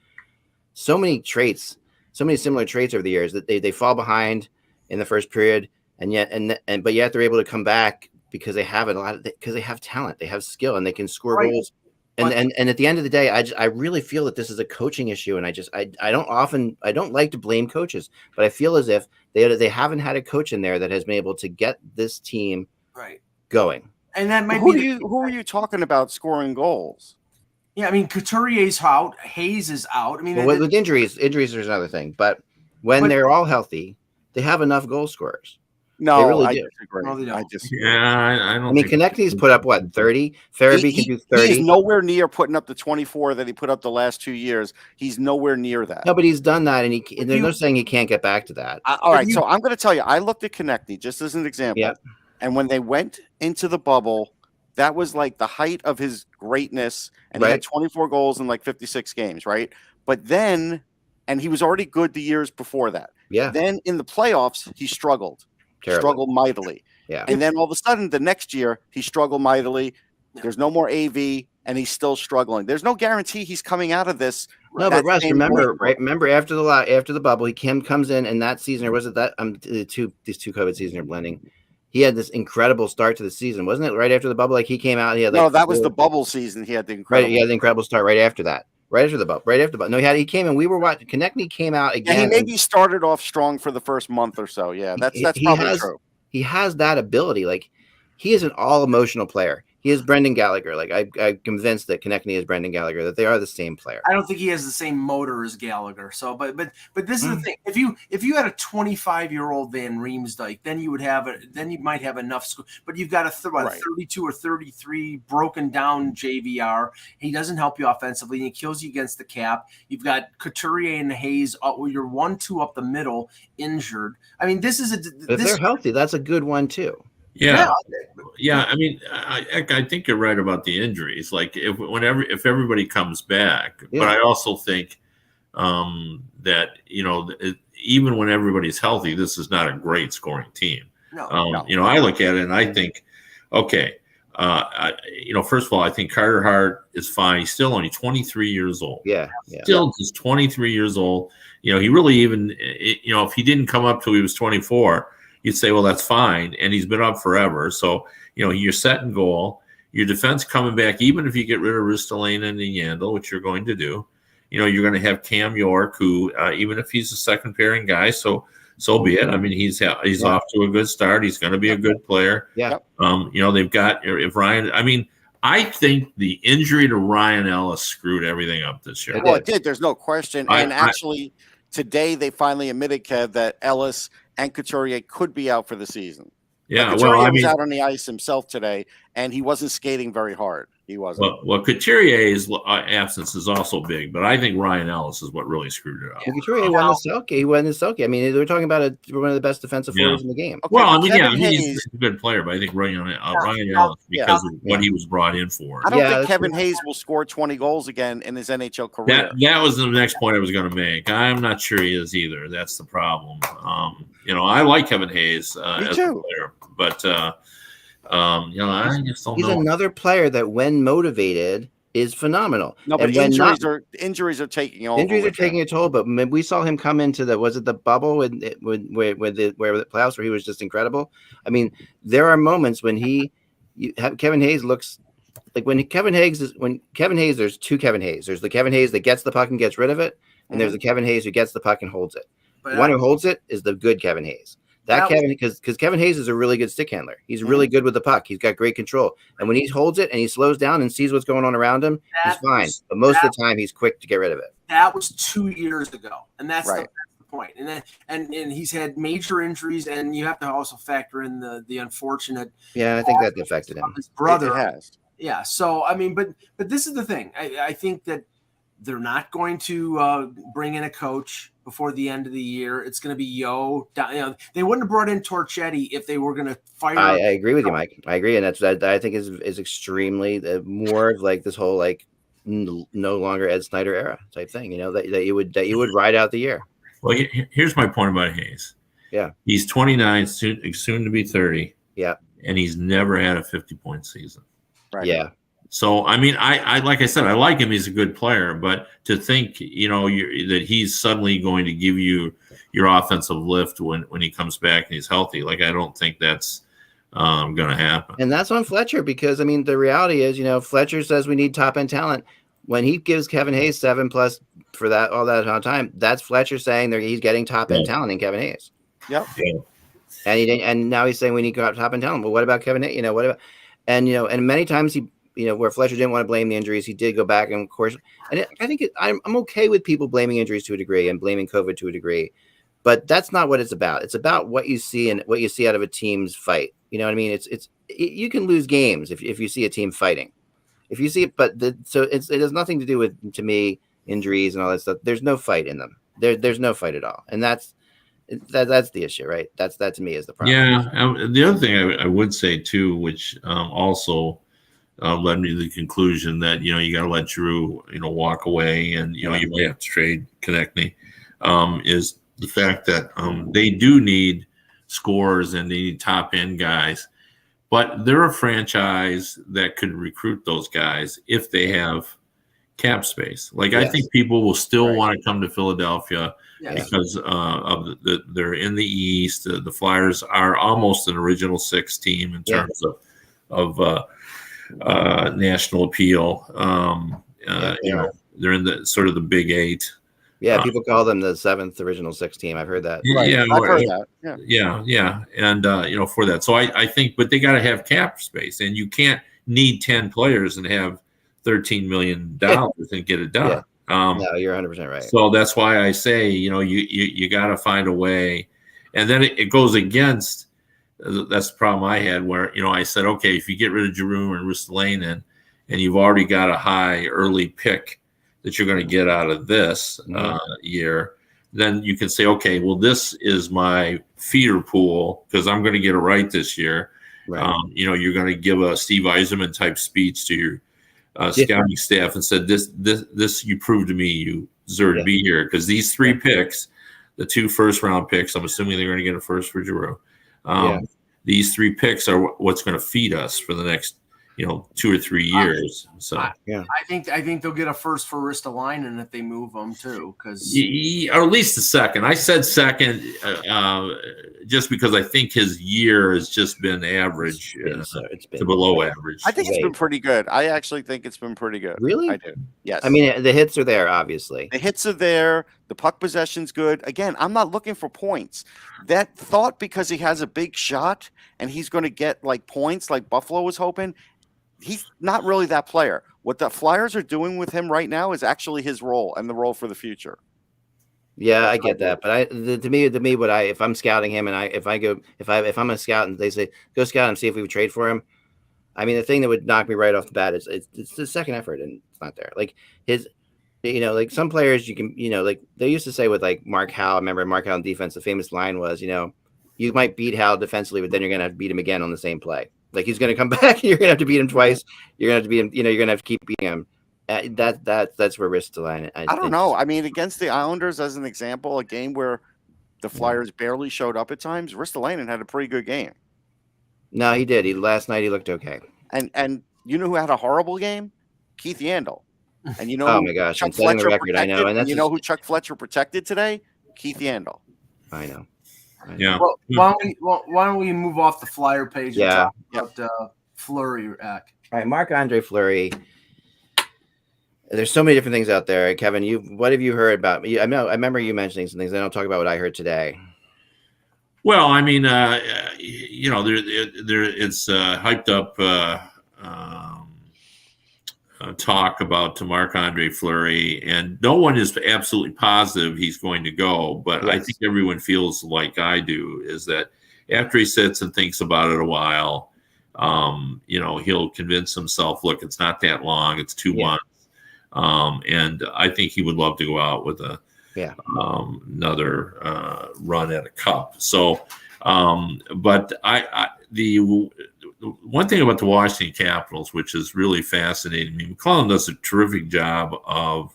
so many similar traits over the years that they fall behind in the first period, but yet they're able to come back because they have because they have talent, they have skill, and they can score goals. And at the end of the day, I really feel that this is a coaching issue, and I don't like to blame coaches, but I feel as if they haven't had a coach in there that has been able to get this team going. And that might who are you talking about scoring goals? Yeah, I mean, Couturier's out. Hayes is out. I mean, with injuries is another thing. But when they're all healthy, they have enough goal scorers. No, they really I do. disagree. No, they don't. I disagree. I don't. I mean, Konechny's put up 30. Farabee can do 30. He's nowhere near putting up the 24 that he put up the last 2 years. He's nowhere near that. No, but he's done that, and there's no saying he can't get back to that. All right, so I'm going to tell you, I looked at Konechny just as an example, and when they went into the bubble, that was like the height of his greatness, and he had 24 goals in like 56 games, right? But then, and he was already good the years before that. Yeah. Then in the playoffs, he struggled. Struggled mightily. Yeah. And then all of a sudden, the next year, he struggled mightily. There's no more AV, and he's still struggling. There's no guarantee he's coming out of this. No, but Russ, remember after the bubble, he comes in, and that season, or was it that these two COVID seasons are blending. He had this incredible start to the season, wasn't it? Right after the bubble, like he came out. He had that was the bubble season. He had the incredible. Right, he had the incredible start right after that. Right after the bubble. No, he came and we were watching. Konechny came out again. And he maybe started off strong for the first month or so. Yeah, that's probably true. He has that ability. Like, he is an all-emotional player. He is Brendan Gallagher. Like, I'm convinced that Konechny is Brendan Gallagher, that they are the same player. I don't think he has the same motor as Gallagher. So, but this is the thing. If you had a 25-year-old Van Riemsdyk, then you might have enough score. But you've got a 32 or 33 broken down JVR. He doesn't help you offensively, and he kills you against the cap. You've got Couturier and Hayes. You're 1-2 up the middle, injured. I mean, this is if they're healthy, that's a good one too. Yeah. Yeah. I mean, I think you're right about the injuries. Like if everybody comes back, but I also think that, even when everybody's healthy, this is not a great scoring team. No. I look at it and I think, okay, first of all, I think Carter Hart is fine. He's still only 23 years old. Yeah. Still just 23 years old. He really even, if he didn't come up till he was 24, you'd say, well, that's fine. And he's been up forever. So, you're set in goal. Your defense coming back, even if you get rid of Ristolainen and Yandel, which you're going to do, you're going to have Cam York, who, even if he's a second pairing guy, so be it. I mean, he's off to a good start. He's going to be a good player. Yeah. They've got, if Ryan, I mean, I think the injury to Ryan Ellis screwed everything up this year. Well, it did. There's no question. And actually, today they finally admitted, Kev, that Ellis and Couturier could be out for the season. Yeah, Couturier was out on the ice himself today, and he wasn't skating very hard. He wasn't. Well, Couturier's absence is also big, but I think Ryan Ellis is what really screwed it up. Couturier won the Selke. He won the Selke. I mean, we're talking about one of the best defensive forwards in the game. Okay, well, I mean, Kevin he's a good player, but I think Ryan Ellis, because of what he was brought in for. I don't think Kevin Hayes will score 20 goals again in his NHL career. That was the next point I was going to make. I'm not sure he is either. That's the problem. I like Kevin Hayes as a player, but I just don't know. He's another player that, when motivated, is phenomenal. No, but injuries are taking over. Injuries are taking a toll. But we saw him come into the bubble where the playoffs, where he was just incredible. I mean, there are moments when Kevin Hayes looks like when Kevin Hayes, there's two Kevin Hayes. There's the Kevin Hayes that gets the puck and gets rid of it, and there's the Kevin Hayes who gets the puck and holds it. But the one who holds it is the good Kevin Hayes. Because Kevin Hayes is a really good stick handler. He's really good with the puck. He's got great control. And when he holds it and he slows down and sees what's going on around him, he's fine. But most of the time, he's quick to get rid of it. That was 2 years ago, and that's the point. And he's had major injuries, and you have to also factor in the unfortunate. Yeah, I think that affected him. His brother it has. Yeah. So I mean, but this is the thing. I think that they're not going to bring in a coach before the end of the year. It's going to be they wouldn't have brought in Torchetti if they were going to fire. I agree with you, Mike. I agree, and that I think is extremely more of like this whole like no longer Ed Snyder era type thing. That you would ride out the year. Well, here's my point about Hayes. Yeah, he's 29, soon to be 30. Yeah, and he's never had a 50-point season. Right. Yeah. So, I mean, I like I said, I like him. He's a good player, but to think, that he's suddenly going to give you your offensive lift when he comes back and he's healthy, like, I don't think that's going to happen. And that's on Fletcher because, I mean, the reality is, Fletcher says we need top-end talent. When he gives Kevin Hayes 7+ for that all that time, that's Fletcher saying that he's getting top-end talent in Kevin Hayes. Yep. Yeah. And now he's saying we need top-end talent. Well, what about Kevin Hayes? What about – and many times he – where Fletcher didn't want to blame the injuries, he did go back, and of course, and I think I'm okay with people blaming injuries to a degree and blaming COVID to a degree, but that's not what it's about. It's about what you see and what you see out of a team's fight. You know what I mean? You can lose games if you see a team fighting, if you see it, but it has nothing to do with, to me, injuries and all that stuff. There's no fight in them. There's no fight at all, and that's the issue, right? That to me is the problem. Yeah. The other thing I would say too, which also led me to the conclusion that you got to let Drew walk away, and you might have to trade Konechny, is the fact that they do need scorers and they need top end guys, but they're a franchise that could recruit those guys if they have cap space. Like, I think people will still want to come to Philadelphia because of they're in the East. The Flyers are almost an original six team in terms of national appeal. They're in the sort of the Big Eight. Yeah, people call them the seventh original six team. I've heard that. Yeah, I've heard that. Yeah, and for that. So I think, but they got to have cap space, and you can't need 10 players and have $13 million and get it done. No, you're 100% right. So that's why I say, you got to find a way, and then it goes against. That's the problem I had where, I said, okay, if you get rid of Giroux and Ristolainen and you've already got a high early pick that you're going to get out of this year, then you can say, okay, well, this is my feeder pool because I'm going to get it right this year. Right. You're going to give a Steve Yzerman type speech to your scouting staff and said, this you proved to me you deserve to be here, because these 3 picks, the 2 first-round picks, I'm assuming they're going to get a first for Giroux. These 3 picks are what's going to feed us for the next 2 or 3 years. So I think they'll get a first for Ristolainen if they move them too, because or at least a second. I said second just because I think his year has just been average it's been to below average. I think it's been pretty good. I actually think it's been pretty good. Really? I do. Yes. I mean, the hits are there, obviously. The hits are there. The puck possession's good. Again, I'm not looking for points. That thought because he has a big shot and he's going to get like points like Buffalo was hoping, he's not really that player. What the Flyers are doing with him right now is actually his role and the role for the future. Yeah, I get that, but to me, if I'm scouting him and if I'm a scout and they say go scout him, see if we would trade for him. I mean, the thing that would knock me right off the bat is it's the second effort and it's not there. Like his, like some players you can, like they used to say with like Mark Howe. I remember Mark Howe in defense. The famous line was, you might beat Howe defensively, but then you're gonna have to beat him again on the same play. Like he's gonna come back, you're gonna have to beat him twice. You're gonna have to beat him. You're gonna have to keep beating him. That's where risk to line. I don't know. I mean, against the Islanders, as an example, a game where the Flyers barely showed up at times, Ristolainen had a pretty good game. No, he did. Last night he looked okay. And you know who had a horrible game? Keith Yandel. And oh my gosh, Chuck I'm setting the Fletcher record. I know. And who Chuck Fletcher protected today? Keith Yandel. I know. Yeah. Well, why don't we move off the Flyer page and talk about Fleury? All right, Marc-Andre Fleury. There's so many different things out there, Kevin. What have you heard about? I remember you mentioning some things. I don't talk about what I heard today. Well, I mean, it's hyped up talk about Marc-Andre Fleury, and no one is absolutely positive he's going to go. But I think everyone feels like I do, is that after he sits and thinks about it a while, he'll convince himself, look, it's not that long, it's 2 months. And I think he would love to go out with another run at a cup. So, but the one thing about the Washington Capitals, which is really fascinating me, McClellan does a terrific job of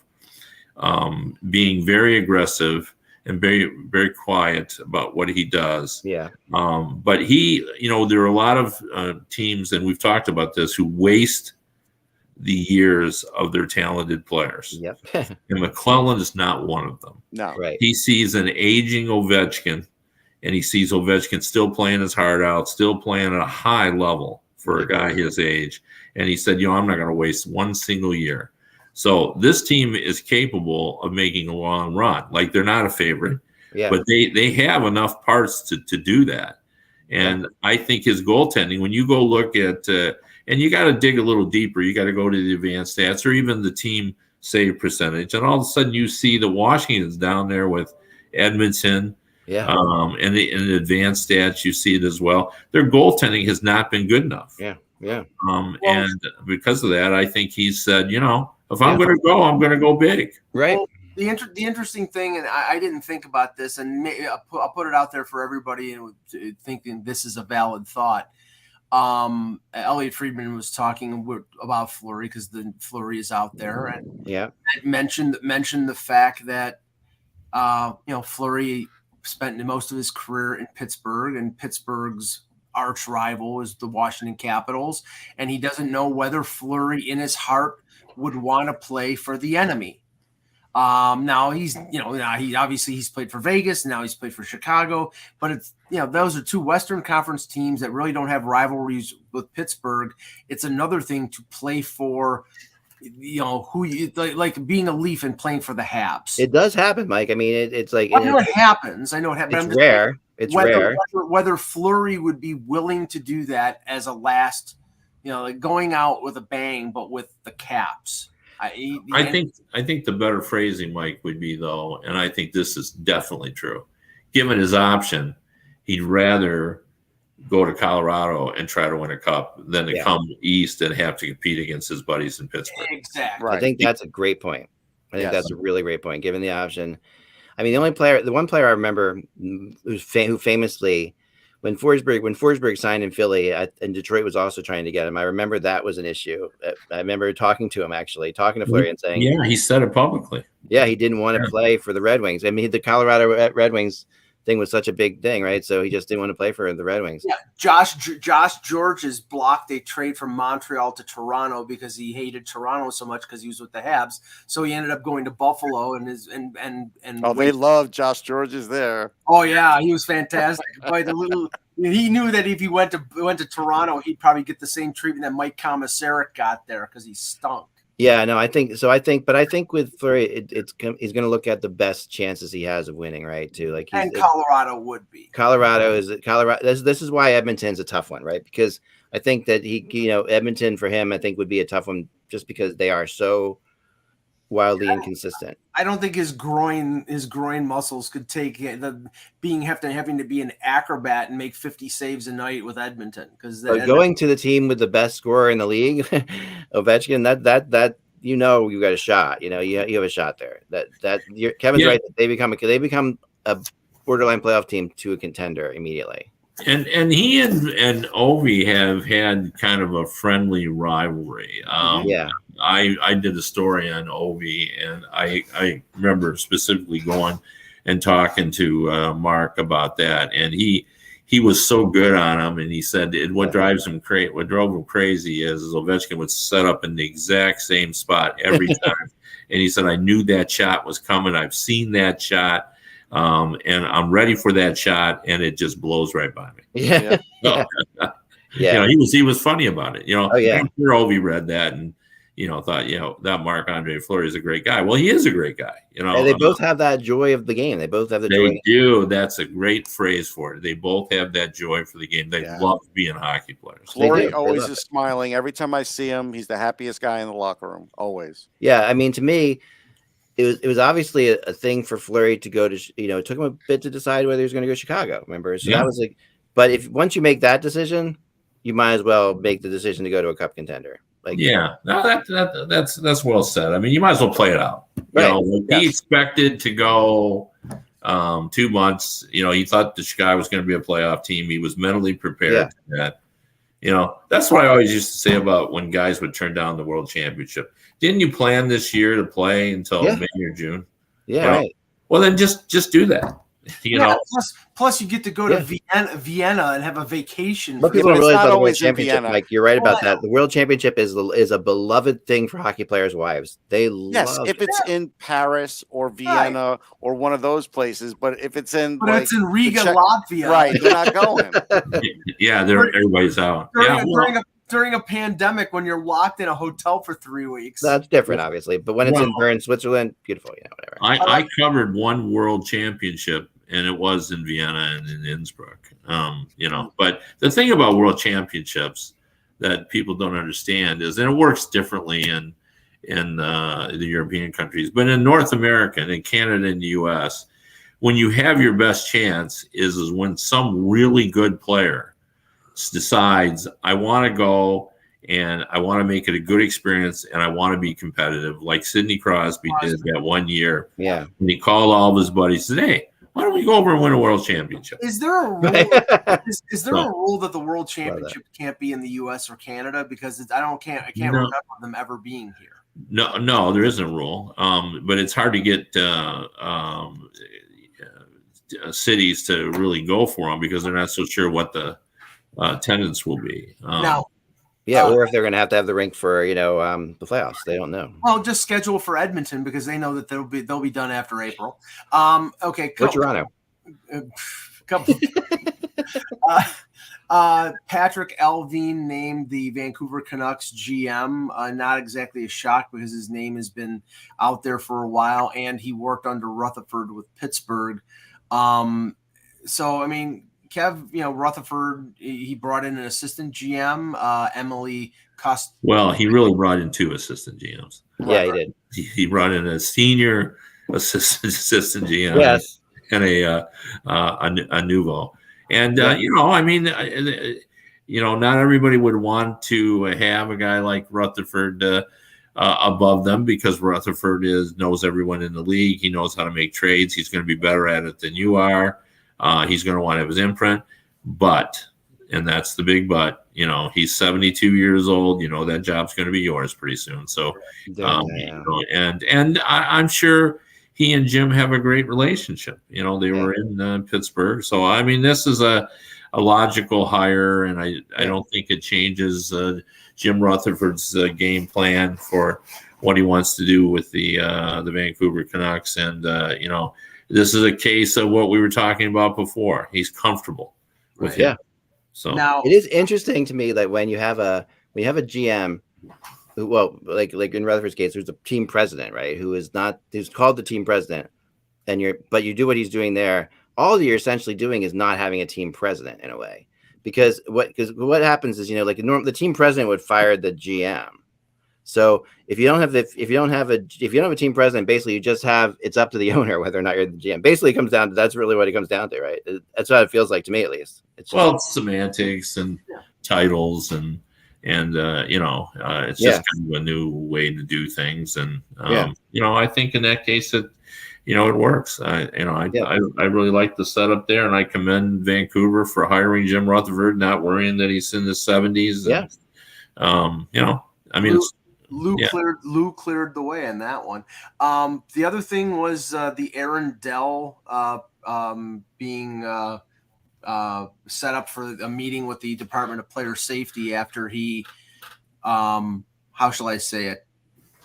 being very aggressive and very, very quiet about what he does. Yeah. But he, there are a lot of teams, and we've talked about this, who waste the years of their talented players. Yep. And McClellan is not one of them. No. Right. He sees an aging Ovechkin, and he sees Ovechkin still playing his heart out, still playing at a high level for a guy his age. And he said, I'm not going to waste one single year. So this team is capable of making a long run. Like, they're not a favorite, but they have enough parts to do that. And I think his goaltending, when you go look at and you got to dig a little deeper. You got to go to the advanced stats or even the team save percentage. And all of a sudden you see the Washington's down there with Edmonton. Yeah. And in the advanced stats, you see it as well. Their goaltending has not been good enough. Yeah. Yeah. And because of that, I think he said, if I'm going to go, I'm going to go big. Right. Well, the interesting thing, and I didn't think about this, and maybe I'll put it out there for everybody and thinking this is a valid thought. Elliot Friedman was talking about Fleury because the Fleury is out there, and mentioned the fact that Fleury spent most of his career in Pittsburgh, and Pittsburgh's arch rival is the Washington Capitals, and he doesn't know whether Fleury in his heart would want to play for the enemy. Now he's played for Vegas, now he's played for Chicago, but it's, those are 2 Western Conference teams that really don't have rivalries with Pittsburgh. It's another thing to play for, who you like being a Leaf and playing for the Habs. It does happen, Mike. I mean, it's like, I know it happens. It's rare. It's rare. Whether Fleury would be willing to do that as a last, like going out with a bang, but with the Caps. I think the better phrasing, Mike, would be, though, and I think this is definitely true, given his option, he'd rather go to Colorado and try to win a cup than to come east and have to compete against his buddies in Pittsburgh. Exactly. Right. I think that's a great point. I think that's a really great point, given the option. I mean, the one player I remember who famously when Forsberg signed in Philly, and Detroit was also trying to get him. I remember that was an issue. I remember talking to Fleury and saying, yeah, he said it publicly. Yeah, he didn't want to play for the Red Wings. I mean, the Colorado Red Wings thing was such a big thing, right? So he just didn't want to play for the Red Wings. Yeah, Josh George has blocked a trade from Montreal to Toronto because he hated Toronto so much because he was with the Habs. So he ended up going to Buffalo and they love Josh George is there. Oh yeah, he was fantastic. But he knew that if he went to Toronto, he'd probably get the same treatment that Mike Komisarek got there because he stunk. Yeah, no, I think with Fleury, he's going to look at the best chances he has of winning, right? Too, like, Colorado would be. Colorado. This is why Edmonton's a tough one, right? Because I think that Edmonton for him, I think would be a tough one just because they are so wildly inconsistent. I don't think his groin muscles could take having to be an acrobat and make 50 saves a night with Edmonton because going to the team with the best scorer in the league, Ovechkin, that you got a shot. You have a shot there. Kevin's right. They become a borderline playoff team to a contender immediately. And he and Ovi have had kind of a friendly rivalry. I did a story on Ovi, and I remember specifically going and talking to Mark about that, and he was so good on him, and he said what drove him crazy is Ovechkin would set up in the exact same spot every time, and he said, I knew that shot was coming. I've seen that shot. And I'm ready for that shot, and it just blows right by me. Yeah. Yeah. He was funny about it. I'm sure Ovi read that and thought, that Marc-Andre Fleury is a great guy. Well, he is a great guy. And they both have that joy of the game. They both have the joy. They do. That's a great phrase for it. They both have that joy for the game. They love being hockey players. Fleury always is smiling. Every time I see him, he's the happiest guy in the locker room. Always. Yeah. I mean, to me, it was obviously a thing for Fleury to go to, it took him a bit to decide whether he was going to go to Chicago, remember? So that was but once you make that decision, you might as well make the decision to go to a cup contender. That's well said. I mean, you might as well play it out. Right. He expected to go 2 months. He thought the Chicago was going to be a playoff team. He was mentally prepared for that. That's what I always used to say about when guys would turn down the World Championship. Didn't you plan this year to play until May or June? Yeah. Right. Well, then just do that. Plus, you get to go to Vienna and have a vacation. But people don't realize about the World Championship. Like, you're right about that. The World Championship is a beloved thing for hockey players' wives. They love if it's in Paris or Vienna or one of those places, but if it's in it's in Riga, Latvia, right? They're not going. Everybody's out. During a pandemic, when you're locked in a hotel for 3 weeks, that's different, obviously. But when it's in Bern, Switzerland, beautiful, whatever. I covered one World Championship, and it was in Vienna and in Innsbruck. But the thing about World Championships that people don't understand is, and it works differently in the European countries, but in North America and in Canada and the U.S., when you have your best chance is when some really good player decides, I want to go and I want to make it a good experience and I want to be competitive, like Sidney Crosby did that 1 year. Yeah. And he called all of his buddies and said, hey, why don't we go over and win a World Championship? Is there a rule? Is there a rule that the World Championship can't be in the U.S. or Canada? Because I can't remember them ever being here. No, there isn't a rule. But it's hard to get cities to really go for them because they're not so sure what the attendance will be. Now, or if they're going to have the rink for the playoffs, they don't know. Well, just schedule for Edmonton because they know that they'll be done after April. Okay, or Toronto. Patrick Alvin named the Vancouver Canucks GM. Not exactly a shock because his name has been out there for a while, and he worked under Rutherford with Pittsburgh. So I mean, Kev, Rutherford, he brought in an assistant GM, Emily Cost. Well, he really brought in 2 assistant GMs. Yeah, he did. He brought in a senior assistant GM and a nouveau. And, not everybody would want to have a guy like Rutherford above them because Rutherford knows everyone in the league. He knows how to make trades. He's going to be better at it than you are. He's going to want to have his imprint. But, and that's the big but, he's 72 years old. That job's going to be yours pretty soon. So, and I'm sure he and Jim have a great relationship. They were in Pittsburgh. So, I mean, this is a logical hire, and I don't think it changes Jim Rutherford's game plan for what he wants to do with the Vancouver Canucks. And, this is a case of what we were talking about before. He's comfortable with him. So now it is interesting to me that when you have a GM who, like in Rutherford's case, there's a team president, right? Who's called the team president, but you do what he's doing there. All you're essentially doing is not having a team president in a way, because what happens is, the team president would fire the GM. So if you don't have a team president, basically you just have, it's up to the owner whether or not you're the GM. Basically, it comes down to, that's really what it comes down to, right? That's what it feels like to me, at least. It's semantics and titles and it's just kind of a new way to do things. And I think in that case it works. I really like the setup there, and I commend Vancouver for hiring Jim Rutherford, not worrying that he's in his 70s. And, Lou cleared the way on that one. The other thing was the Aaron Dell being set up for a meeting with the Department of Player Safety after he, how shall I say it,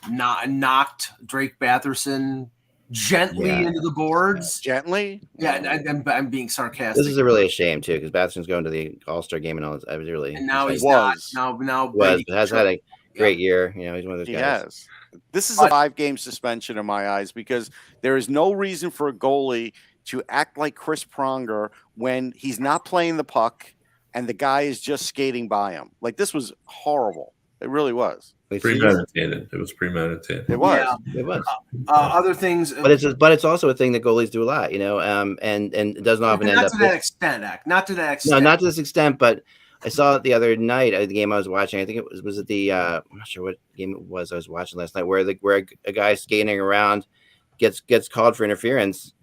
knocked Drake Batherson gently into the boards. Gently? Yeah, and I'm being sarcastic. This is really a shame too, because Batherson's going to the All-Star game and all this. I was really, and now he's was. not. Now has had a great year. He's one of those guys. Yes. This is a 5-game suspension in my eyes, because there is no reason for a goalie to act like Chris Pronger when he's not playing the puck and the guy is just skating by him. Like, this was horrible. It really was. Premeditated. It was premeditated. It was. Yeah. It was. Other things, but it's also a thing that goalies do a lot, and it doesn't often end up. Not to that extent. No, not to this extent. But I saw it the other night. The game I was watching. I think it was at the. I'm not sure what game it was. I was watching last night, where a guy skating around gets called for interference.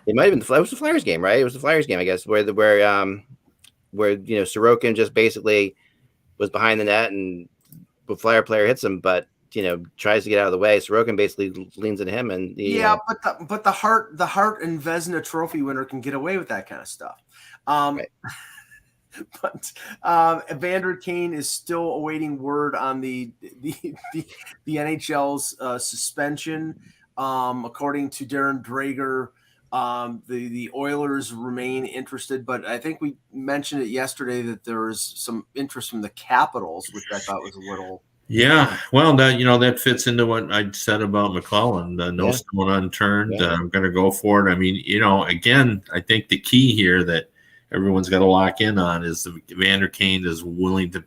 It might have been it was the Flyers game, right? It was the Flyers game, I guess, where Sorokin just basically was behind the net and the Flyer player hits him, but tries to get out of the way. Sorokin basically leans into him, and but the Hart and Vezina Trophy winner can get away with that kind of stuff. Right. But Evander Kane is still awaiting word on the NHL's suspension. According to Darren Drager, the Oilers remain interested, but I think we mentioned it yesterday that there was some interest from the Capitals, which I thought was a little. Yeah, well, that fits into what I said about McClellan. No stone unturned. I'm going to go for it. I mean, again, I think the key here that everyone's got to lock in on is the Evander Kane is willing to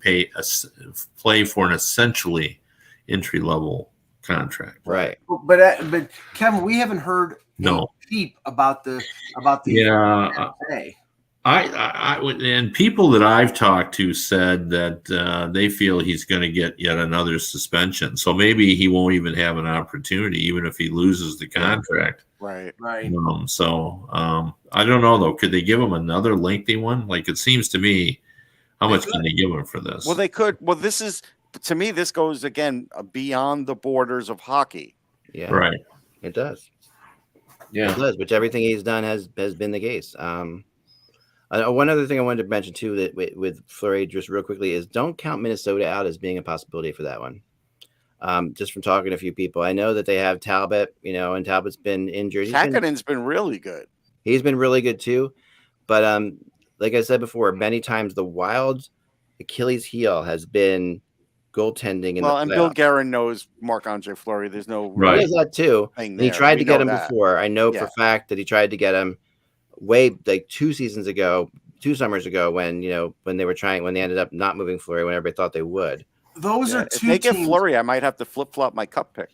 play for an essentially entry-level contract. Right. But Kevin, we haven't heard no peep about the I and people that I've talked to said that they feel he's going to get yet another suspension. So maybe he won't even have an opportunity, even if he loses the contract. Right. I don't know though. Could they give him another lengthy one? Like, it seems to me, how much can they give him for this? Well, they could. Well, this is, to me, this goes again beyond the borders of hockey. Yeah. Right. It does. Yeah. It does. Which everything he's done has been the case. One other thing I wanted to mention too, that with Fleury, just real quickly, is don't count Minnesota out as being a possibility for that one. Just from talking to a few people, I know that they have Talbot, and Talbot's been injured. Hakanen's been really good. He's been really good too, but like I said before, many times the Wild's Achilles heel has been goaltending. And Bill Guerin knows Marc-Andre Fleury. There's no He knows that too. He tried to get him before. I know for a fact that he tried to get him way like 2 summers ago when they ended up not moving Fleury when everybody thought they would. Those are two. If they get Fleury, I might have to flip-flop my cup pick.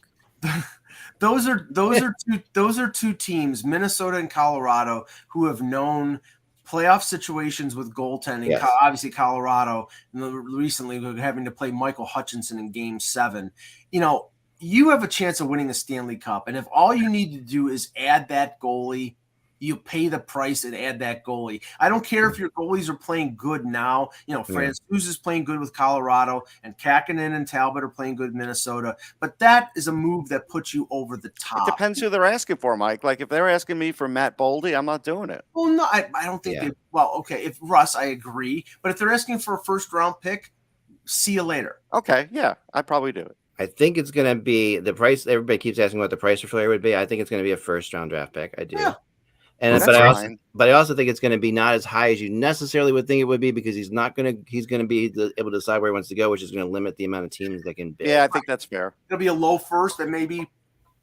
Those are two teams, Minnesota and Colorado, who have known playoff situations with goaltending. Yes. Obviously, Colorado recently having to play Michael Hutchinson in Game 7. You have a chance of winning a Stanley Cup, and if all you need to do is add that goalie, you pay the price and add that goalie. I don't care if your goalies are playing good now. Francouz is playing good with Colorado, and Kakinen and Talbot are playing good in Minnesota. But that is a move that puts you over the top. It depends who they're asking for, Mike. Like if they're asking me for Matt Boldy, I'm not doing it. Well, no, I don't think they. Well, okay, if Russ, I agree. But if they're asking for a first-round pick, see you later. Okay, yeah, I'd probably do it. I think it's going to be the price. Everybody keeps asking what the price for Fleury would be. I think it's going to be a first-round draft pick. I do. Yeah. And but I also think it's going to be not as high as you necessarily would think it would be, because he's going to be able to decide where he wants to go, which is going to limit the amount of teams that can bid. Yeah, I think that's fair. It'll be a low first and maybe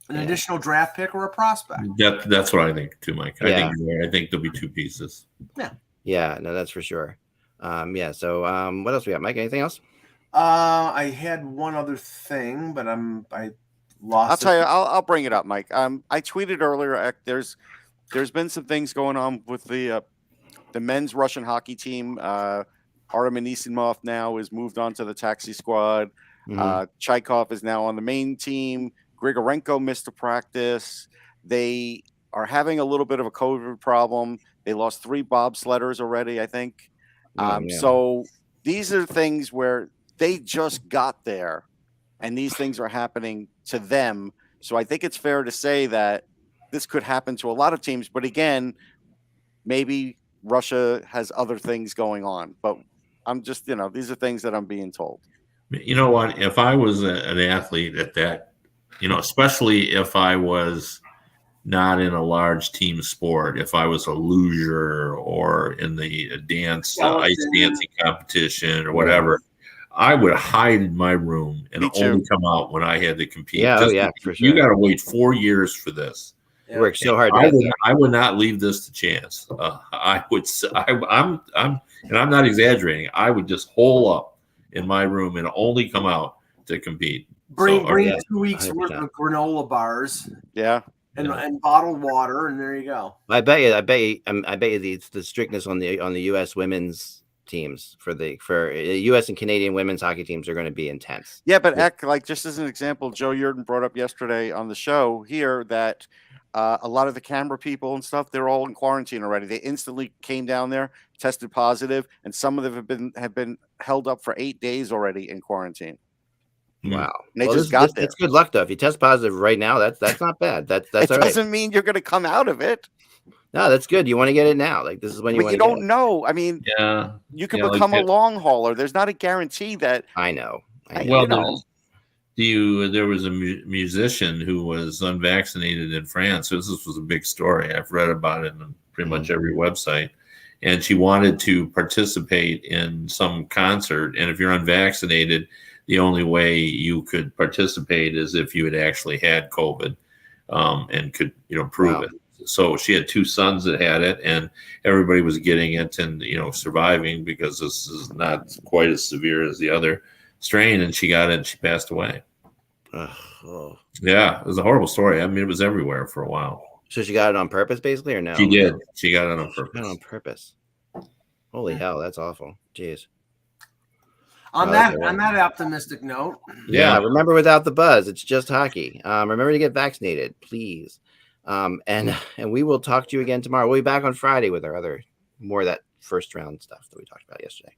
an additional draft pick or a prospect. That's what I think too, Mike. I think there'll be two pieces. Yeah, no, that's for sure. So what else we got, Mike? Anything else? I had one other thing, but I lost. I'll tell you. I'll bring it up, Mike. I tweeted earlier. There's been some things going on with the men's Russian hockey team. Artem Anisimov now is moved on to the taxi squad. Chaikov is now on the main team. Grigorenko missed a practice. They are having a little bit of a COVID problem. They lost 3 bobsledders already, I think. So these are things where they just got there, and these things are happening to them. So I think it's fair to say that this could happen to a lot of teams. But again, maybe Russia has other things going on. But I'm just, these are things that I'm being told. You know what? If I was an athlete at that, especially if I was not in a large team sport, if I was a luger or in the ice dancing competition or whatever, I would hide in my room and only come out when I had to compete. For sure. You got to wait 4 years for this. Work so hard. I would not leave this to chance. I'm not exaggerating. I would just hole up in my room and only come out to compete. Bring 2 weeks worth of granola bars. Yeah. And bottled water, and there you go. I bet you the strictness on the U.S. women's teams for U.S. and Canadian women's hockey teams are going to be intense. Yeah, but like just as an example, Joe Yurden brought up yesterday on the show here that a lot of the camera people and stuff, they're all in quarantine already. They instantly came down there, tested positive, and some of them have been held up for 8 days already in quarantine. Wow. And they just got there. That's good luck, though. If you test positive right now, that's not bad. That's it all right. Doesn't mean you're going to come out of it. No, that's good. You want to get it now. Like this is when you want to. But you don't know. I mean, you can become a long hauler. There's not a guarantee that. I know. Well, there was a musician who was unvaccinated in France. This was a big story. I've read about it on pretty much every website. And she wanted to participate in some concert. And if you're unvaccinated, the only way you could participate is if you had actually had COVID and could, prove it. So she had 2 sons that had it, and everybody was getting it and, surviving because this is not quite as severe as the other strain. And she got it and she passed away. Yeah, it was a horrible story. I mean, it was everywhere for a while. So she got it on purpose, basically, or no? She did. She got it on purpose. Got it on purpose. Holy hell, that's awful. Jeez. On that optimistic note. Yeah, remember, without the buzz, it's just hockey. Remember to get vaccinated, please. And we will talk to you again tomorrow. We'll be back on Friday with our more of that first round stuff that we talked about yesterday.